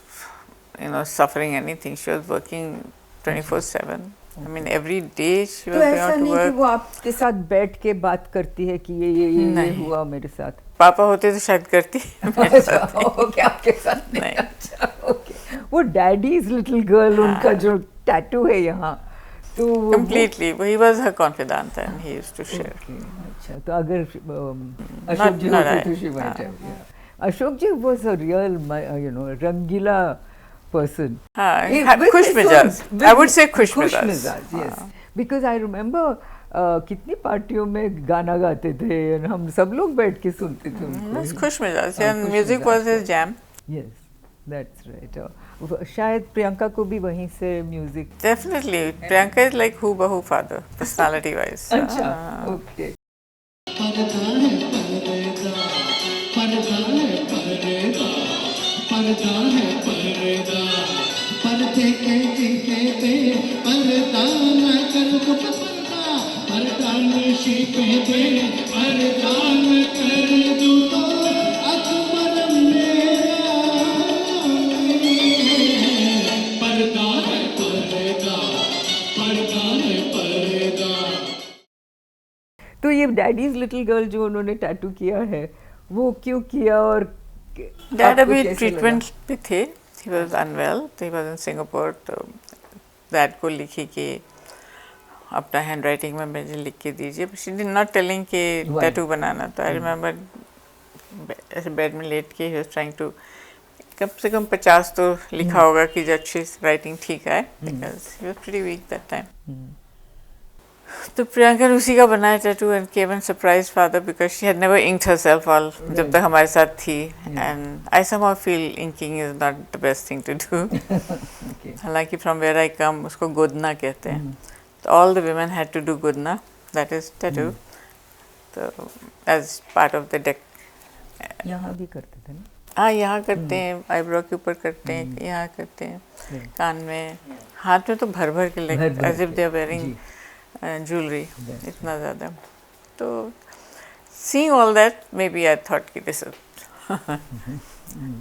you know, suffering anything. She was working 24/7. I mean, every day she was तो going ऐसा out to नहीं कि work. वो आपके साथ बैठ के बात करती है कि ये नहीं. हुआ मेरे साथ. पापा होते तो शायद करती. मेरे साथ नहीं. ओके, आपके साथ नहीं. नहीं. अच्छा, ओके. वो डैडीज लिटिल गर्ल, उनका जो टैटू है यहाँ, तो Completely. He was her confidant and he used to share. Okay, अच्छा, तो अगर अशोक जी not होते I. तो she might have, yeah. Ashok ji was a real, you know, rangila person. हाँ, खुश मिजाज. I would say खुश मिजाज. yes. Because I remember कितनी पार्टियों में गाना गाते थे और हम सब लोग बैठ के सुनते थे उनको. बस खुश मिजाज. हाँ, And खुश music मिजाज was थे. his jam. Yes, that's right. शायद प्रियंका को भी वहीं से music. Definitely. Priyanka is like hoo-bahu father, personality wise. अच्छा, okay. तो ये डैडीज लिटिल गर्ल जो उन्होंने टैटू किया है, वो क्यों किया और डैड आपको अभी कैसे ट्रीटमेंट लगा? पे थे, ही वॉज अनवेल, तो ही वॉज इन सिंगापुर, तो डैड को लिखी कि अपना हैंड राइटिंग में मुझे लिख के दीजिए, शी डिड नॉट टेलिंग कि Why? टैटू बनाना। तो आई रिमेम्बर ऐसे बेड में लेट के ही वाज ट्राइंग टू, कम से कम 50 तो लिखा होगा कि जो अच्छी राइटिंग ठीक है, because he was pretty weak that time. तो प्रियंका ने उसी का बनाया tattoo and came and surprise father because she had never inked herself all जब तक हमारे साथ थी। And I somehow feel inking is not the best thing to do. Okay. हालांकि फ्रॉम वेयर आई कम उसको गोदना कहते हैं, तो all the women had to do गोदना, दैट इज टैटू, तो as part of the deck. यहाँ भी करते थे ना? हाँ, यहाँ करते हैं, आईब्रो के ऊपर करते हैं, यहाँ करते हैं, कान में, हाथ में तो भर भर के भर भर एज इफ दे आर के, वेयरिंग जी। ज्वेलरी, That's इतना ज़्यादा। तो seeing all that, maybe I thought कि this is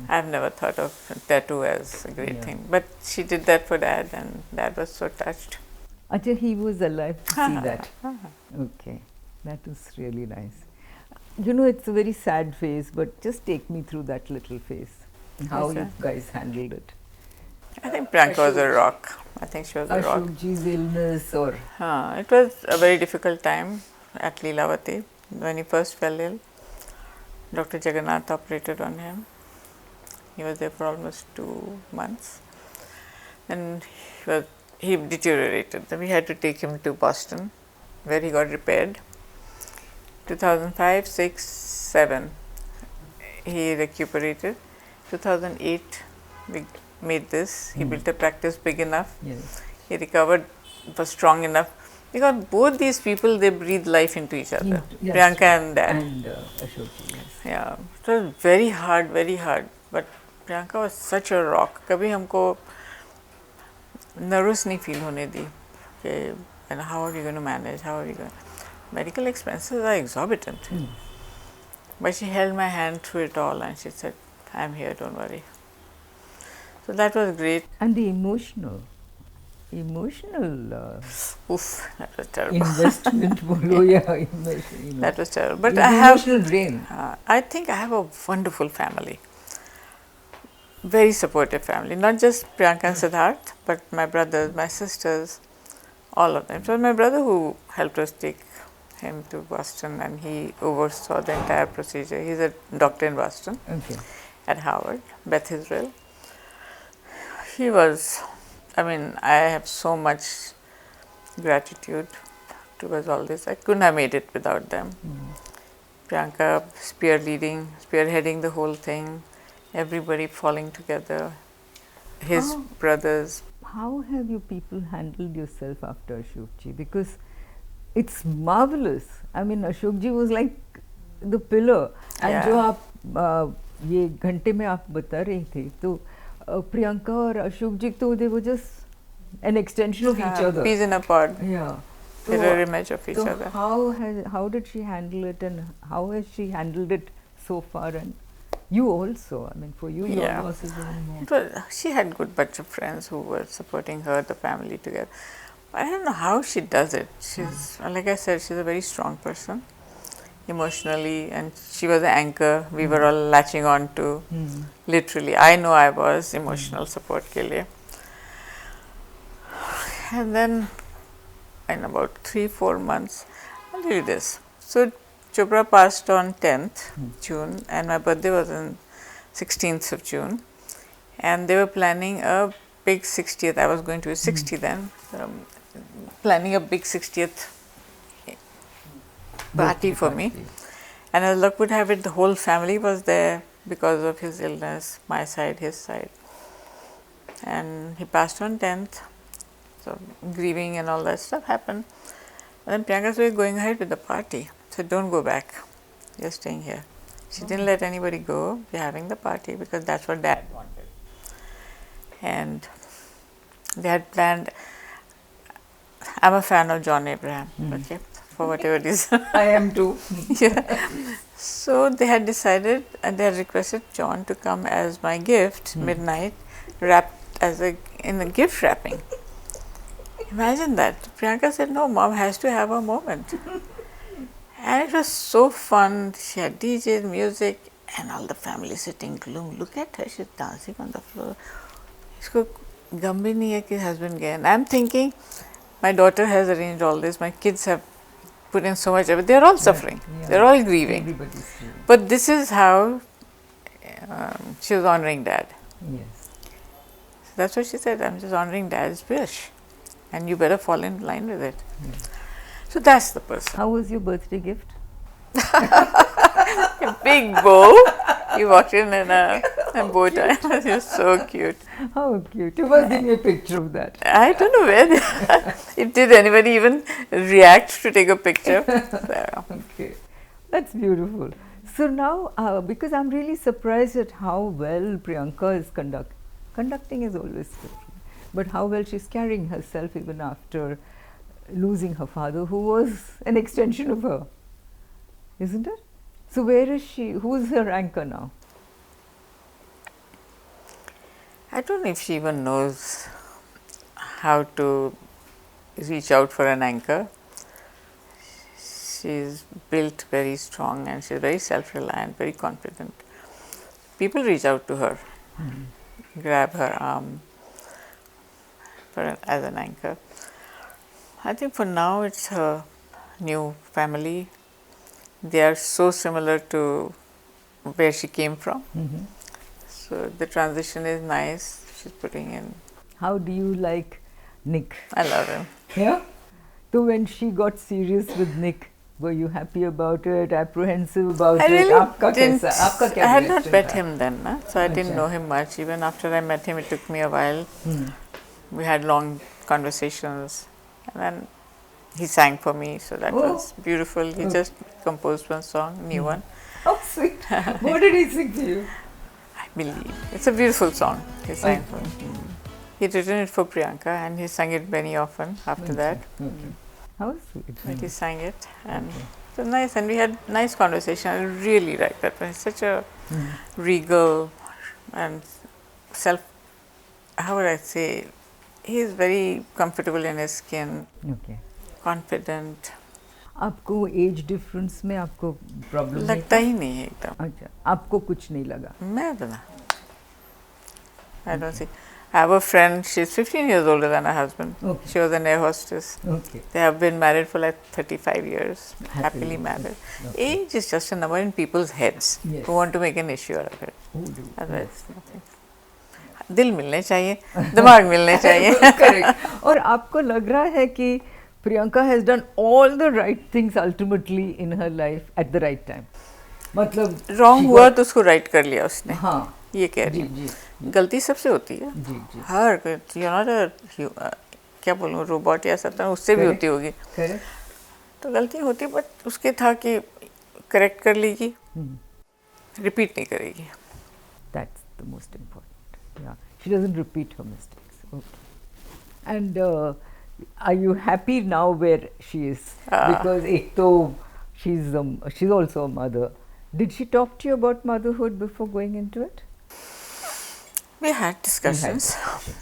I've never thought of tattoo as a great Yeah. thing, but she did that for dad, and dad was so touched. Acha, he was alive to see that. Okay, that was really nice. You know, it's a very sad phase, but just take me through that little phase. How Yes, you sir. guys handled it. I think Priyanka was a rock. I think she was a rock. Ashok ji's illness or It was a very difficult time at Leelavati when he first fell ill. Dr. Jagannath operated on him. He was there for almost 2 months. And he deteriorated. Then we had to take him to Boston, where he got repaired. 2005, 6, 7, he recuperated. 2008, we made this. He built a practice big enough. yes, He recovered, was strong enough. Because both these people, they breathe life into each other. Yes, Priyanka and dad. and Ashok ji, yes. Yeah, it was very hard, very hard. But Priyanka was such a rock. कभी हमको nervous नहीं feel होने दी कि and how are you going to manage? How are you going? Medical expenses are exorbitant. But she held my hand through it all and she said, I'm here, don't worry. So that was great. And the emotional Oof, that was terrible. investment bolo ya investment, you know. That was terrible. But The I have, emotional drain. I think I have a wonderful family. Very supportive family. Not just Priyanka and Siddharth, but my brothers, my sisters, all of them. It was my brother who helped us take him to Boston and he oversaw the entire procedure. He's a doctor in Boston Okay. at Howard, Beth Israel. He was, I mean, I have so much gratitude towards all this. I couldn't have made it without them. Priyanka spearheading the whole thing, everybody falling together, his Oh. brothers. How have you people handled yourself after Ashok ji? Because it's marvelous. I mean, Ashok ji was like the pillar. And Yeah. जो आप ये घंटे में आप बता रही थी, तो प्रियंका और अशोक जी तो they were just an extension of each other. Peas in a pod, Yeah. mirror image of each So other. how did she handle it, and how has she handled it so far? And you also, I mean, for you, your Yeah. loss is even more. It was, she had good bunch of friends who were supporting her, the family together. I don't know how she does it. She's, like I said, she's a very strong person emotionally, and she was the anchor we were all latching on to. Literally, I know I was emotional support ke liye. And then in about 3-4 months, I'll tell you this. So Chopra passed on 10th June and my birthday was on 16th of June, and they were planning a big 60th. I was going to be 60 then, planning a big 60th party for me. And as luck would have it, the whole family was there because of his illness, my side, his side. And he passed on 10th, so grieving and all that stuff happened. And then Priyanka said, we're going ahead with the party. I said, don't go back, you're staying here. She didn't let anybody go, we're having the party because that's what Dad wanted. And they had planned, I'm a fan of John Abraham, okay, for whatever reason. I am too. Yeah. So they had decided and they had requested John to come as my gift, midnight, wrapped as in a gift wrapping. Imagine that. Priyanka said, no, Mom has to have a moment. And it was so fun. She had DJs, music, and all the family sitting gloom. Look at her, she's dancing on the floor. इसको गम भी नहीं है कि husband गए. And I'm thinking, my daughter has arranged all this. My kids have put in so much effort. They're all suffering. Yeah. They're all grieving. Everybody's grieving. But this is how she was honoring Dad. Yes. That's what she said. I'm just honoring Dad's wish, and you better fall in line with it. Yes. So that's the person. How was your birthday gift? A big bow. You walked in a bow tie. It was so cute. How cute. You must give me a picture of that. I don't know where. Did anybody even react to take a picture? Okay. That's beautiful. So now, because I'm really surprised at how well Priyanka is conducting is always different, but how well she's carrying herself even after losing her father, who was an extension of her, isn't it? So where is she? Who's her anchor now? I don't know if she even knows how to reach out for an anchor. She's built very strong and she's very self-reliant, very confident. People reach out to her, grab her arm as an anchor. I think for now it's her new family. They are so similar to where she came from. So the transition is nice. She's putting in. How do you like Nick? I love him. Yeah? So when she got serious with Nick, were you happy about it, apprehensive about I it? really Aapka didn't. kaisa? Aapka kya I had not reaction met tha? him then, na? So I didn't Acha. know him much. Even after I met him, it took me a while. We had long conversations, and then he sang for me. So that was beautiful. He just composed one song, new one. Oh, sweet. What did he sing to you? I believe it's a beautiful song. He sang for me. He'd written it for Priyanka, and he sang it very often after that. Okay. How sweet. But he sang it, and it was nice. And we had nice conversation. I really liked that one. He's such a regal and how would I say? He is very comfortable in his skin, Okay. confident. आपको age difference में आपको problem लगता ही नहीं है एकदम. अच्छा, आपको कुछ नहीं लगा? मैं तो ना. I don't see. I have a friend. She's 15 years older than her husband. Okay. She was an air hostess. Okay. They have been married for like 35 years. Happily married. Okay. Age is just a number in people's heads Yes. who want to make an issue out of it. Who do? Otherwise, nothing. दिल मिलने चाहिए, दिमाग मिलने चाहिए. Correct. और आपको लग रहा है कि Priyanka has done all the right things ultimately in her life at the right time. मतलब Wrong she हुआ got- तो उसको right कर लिया उसने. हाँ. ये कह रही जी हूँ. जी गलती सबसे होती है. जी जी. हर you're not a क्या बोलूँ रोबोट या सब उससे भी Correct. होती होगी. Correct. तो गलती होती बट उसके था कि करेक्ट कर लेगी, रिपीट नहीं करेगी. That's the most important. Yeah, she doesn't repeat her mistakes. Okay. And are you happy now where she is? Because ek to she's also a mother. Did she talk to you about motherhood before going into it? We had discussions.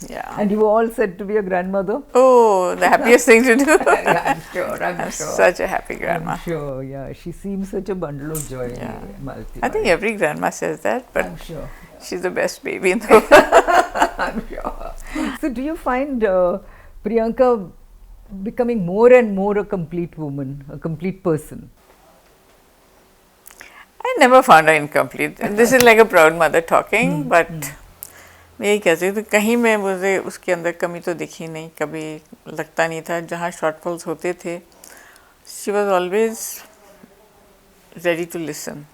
Yeah. And you were all said to be a grandmother? Oh, the happiest thing to do. I'm sure. I'm such a happy grandma. I'm sure. Yeah, she seems such a bundle of joy. Yeah. Malti. I think every grandma says that, but I'm sure. she's the best baby in the world. I'm sure. So, do you find Priyanka becoming more and more a complete woman, a complete person? I never found her incomplete. This is like a proud mother talking, but मैं यही कहती हूँ कहीं में मुझे उसके अंदर कमी तो दिखी नहीं, कभी लगता नहीं था. जहाँ शॉर्टफॉल्स होते थे, she was always ready to listen.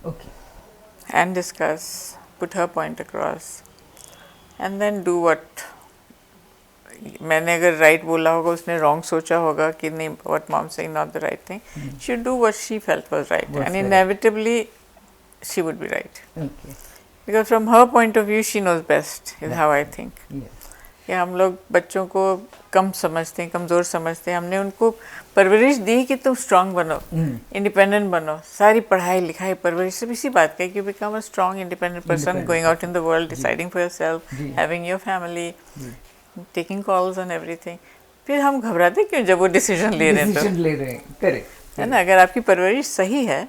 Okay. And discuss, put her point across, and then do what. मैंने अगर right बोला होगा, उसने wrong सोचा होगा कि नहीं, what mom saying not the right thing. She would do what she felt was right, and inevitably she would be right. Okay. Because from her point of view, she knows best. Is how I think. Yes. कि हम लोग बच्चों को कम समझते हैं, कमज़ोर समझते हैं. हमने उनको परवरिश दी कि तुम स्ट्रांग बनो, इंडिपेंडेंट बनो. सारी पढ़ाई लिखाई परवरिश सब इसी बात का है कि become a strong independent person, going out in the world, deciding for yourself, having your family, taking calls on everything. फिर हम घबराते क्यों जब वो डिसीजन ले रहे हैं. Decision ले रहे हैं. Correct. है ना, अगर आपकी परवरिश सही है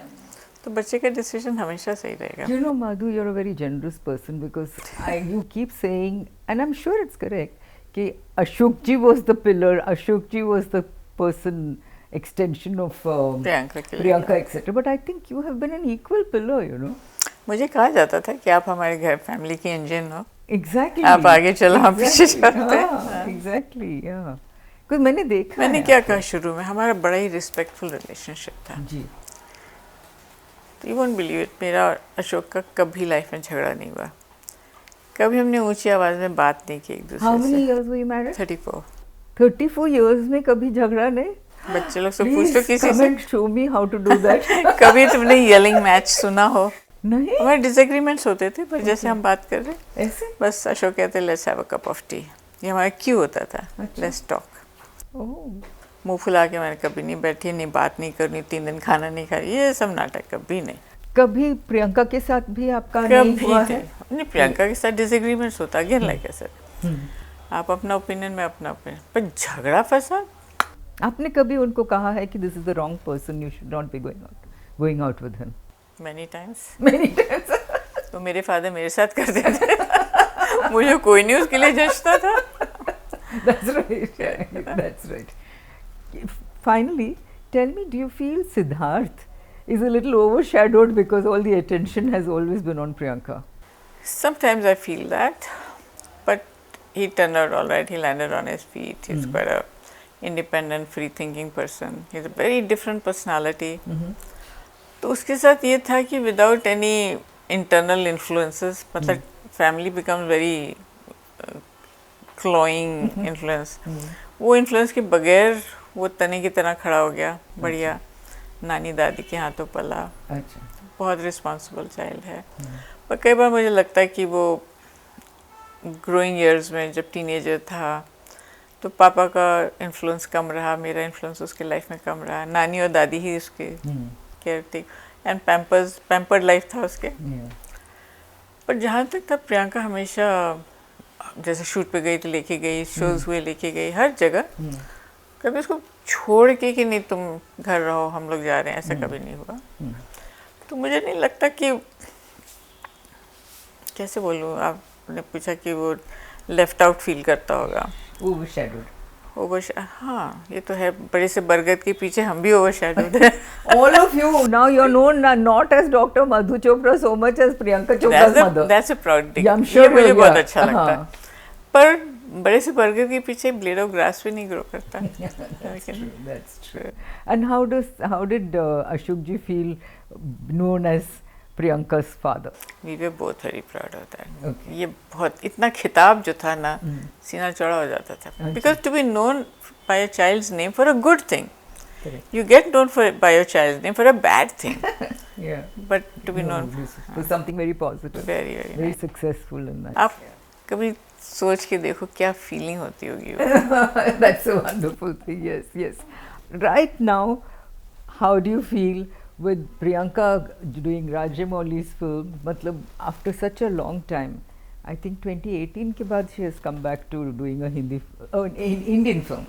तो बच्चे का डिसीजन हमेशा सही रहेगा. You know, Madhu, you're a very generous person because you keep saying, and I'm sure it's correct, कि Ashok ji was the pillar, Ashok ji was the person, extension of Priyanka, etc. But I think you have been an equal pillar, you know. मुझे कहा जाता था कि आप हमारे घर family की इंजन हो. Exactly. आप आगे चलो, हम पीछे चलते हैं. Exactly, yeah. कुछ मैंने देखा. मैंने क्या कहा शुरू में, हमारा बड़ा ही रिस्पेक्टफुल रिलेशनशिप था. जी. You won't believe it, मेरा और अशोक का कभी लाइफ में झगड़ा नहीं हुआ. कभी हमने ऊंची आवाज में बात नहीं की एक दूसरे से. How many years were you married? 34. 34 years में कभी झगड़ा नहीं? बच्चे लोग से पूछ लो किसी से. Please show me how to do that. कभी तुमने येलिंग मैच सुना हो? नहीं. हमारे डिसएग्रीमेंट्स होते थे, पर जैसे हम बात कर रहे ऐसे? बस अशोक कहते let's have a cup of T. ये हमारा क्यों होता था, लेट्स टॉक. मुंह फुला के मैंने कभी नहीं बैठी, नहीं बात नहीं करनी, 3 दिन खाना नहीं खा, ये सब नाटक कभी नहीं. कभी प्रियंका के साथ भी आपका नहीं हुआ है? नहीं, प्रियंका के साथ डिसएग्रीमेंट्स होता है, अगेन लाइक आई सेड, आप अपना ओपिनियन, मैं अपना ओपिनियन, पर झगड़ा फसाद. आपने कभी उनको कहा है कि this is the wrong person, you should not be going out with him? Many times. तो मेरे फादर मेरे साथ करते थे. मुझे कोई नहीं उसके लिए जजता था. That's right. That's right. Finally, tell me, do you feel Siddharth is a little overshadowed because all the attention has always been on Priyanka? Sometimes I feel that, but he turned out all right. He landed on his feet. He's quite a independent, free-thinking person. He's a very different personality. तो उसके साथ ये था कि without any internal influences, मतलब family becomes very क्लोइंग influence. वो influence के बगैर वो तने की तरह खड़ा हो गया. बढ़िया नानी दादी के हाथों पला. अच्छा. बहुत रिस्पॉन्सिबल चाइल्ड है. पर कई बार मुझे लगता है कि वो ग्रोइंग ईयर्स में जब टीनेजर था तो पापा का इन्फ्लुएंस कम रहा, मेरा इन्फ्लुएंस उसके लाइफ में कम रहा. नानी और दादी ही उसके care take and pampered life था उसके. पर जहाँ तक था, प्रियंका हमेशा जैसे शूट पे गई तो लेके गई, शोज हुए लेके गई, हर जगह. कभी उसको छोड़ के कि नहीं तुम घर रहो, हम लोग जा रहे हैं, ऐसा कभी नहीं हुआ. तो मुझे नहीं लगता कि, कैसे बोलूँ, आपने पूछा कि वो लेफ्ट आउट फील करता होगा. हाँ, ये तो है. बड़े से बरगद के पीछे हम भी ओवरशैडोड हैं. All of you now, you're known not as Dr. Madhu Chopra so much as Priyanka Chopra's mother. That's a proud thing. Yeah, I'm sure. ये मुझे बहुत अच्छा लगता है. पर बड़े से बरगद के पीछे ब्लेड ऑफ ग्रास भी नहीं ग्रो करता. That's true. And how did Ashok ji feel known as Priyanka's father? We were both very proud of that. Okay. ये बहुत, इतना खिताब जो था ना, सीना चौड़ा हो जाता था. Because to be known by a child's name for a good thing. Correct. You get known by your child's name for a bad thing. Yeah. But to be known for something very positive. Very nice. Successful in that. आप कभी सोच के देखो क्या feeling होती होगी. That's a wonderful thing. Yes. Right now, how do you feel with Priyanka doing Rajamouli's film? मतलब after such a long time, I think 2018 के बाद she has come back to doing a Indian film.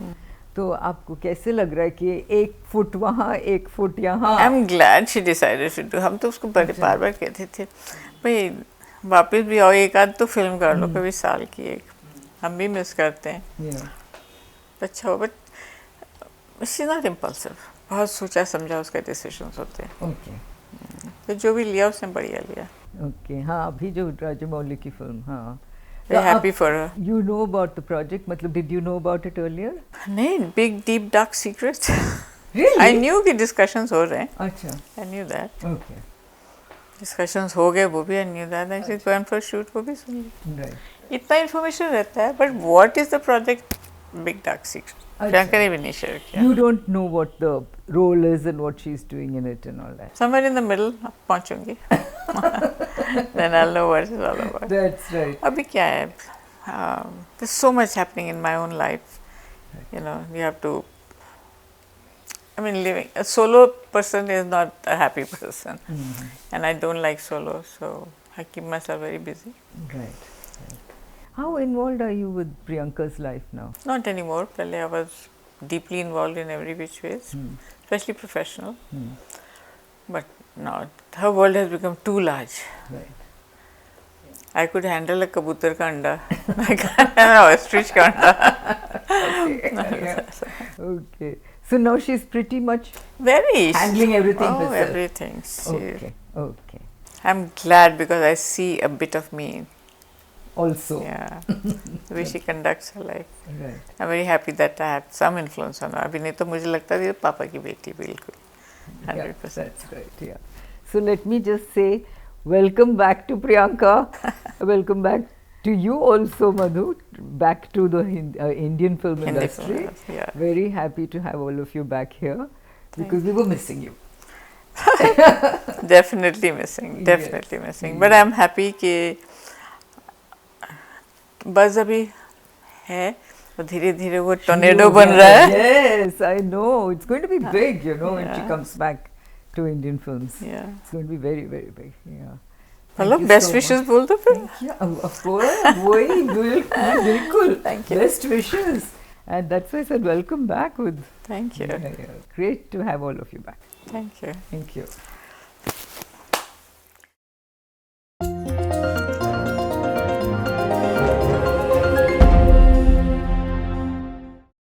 तो आपको कैसे लग रहा है कि 1 फुट वहाँ 1 फुट यहाँ? I'm glad she decided to do. हम तो उसको बार बार कहते थे भाई वापस भी आओ, एक आध तो फिल्म कर लो, कभी साल की एक. हम भी मिस करते हैं. अच्छा हो, बट शी नॉट इम्पल्सिव. बहुत सोचा समझा उसका डिसीजंस होते हैं. ओके. तो जो भी लिया उसने बढ़िया लिया. ओके. हाँ, अभी जो राजमौली की फिल्म, हाँ. Very happy for her. You know about the project? मतलब did you know about it earlier? नहीं, big deep dark secret. Really? I knew कि discussions हो रहे हैं. अच्छा. I knew that. Okay. Discussions हो गए, वो भी I knew that. I said going for shoot, वो भी सुन ली. Right. इतना information रहता है, but what is the project? Big dark secret. Priyanka ने भी नहीं शेयर किया. You don't know what the role is and what she's doing in it and all that. Somewhere in the middle पहुंचूंगी. Then I'll know what it's all about. That's right. अभी क्या है? There's so much happening in my own life. You know, you have to. I mean, living a solo person is not a happy person, and I don't like solo, so I keep myself very busy. Right. How involved are you with Priyanka's life now? Not anymore. Pehle I was deeply involved in every which ways. especially professional. But no, her world has become too large. Right. I could handle a kabutar ka anda. I can't handle an ostrich ka anda. Okay. So now she's pretty much Very. handling everything Oh, herself. everything. Okay. Okay. I'm glad because I see a bit of me. Also. Yeah. The way she conducts her life. Right. I'm very happy that I had some influence on her. अभी नहीं तो मुझे लगता थी पापा की बेटी बिल्कुल 100%. Yeah, that's right. Yeah. So let me just say, welcome back to Priyanka. Welcome back to you also, Madhu. Back to the Indian film Hindi industry. film, yeah. Very happy to have all of you back here because we were missing you. Definitely missing. Definitely missing. But I'm happy कि बस अभी है और धीरे-धीरे वो tornado बन रहा है. Yes, I know. It's going to be big, you know, when she Yeah. comes back to Indian films. Yeah. It's going to be very, very big. Yeah. Hello Thank you best so wishes much. बोल दो फिर. Yeah, of course. बिल्कुल. Thank you. Best wishes. And that's why I said welcome back with. Thank you. Yeah. Great to have all of you back. Thank you. Thank you.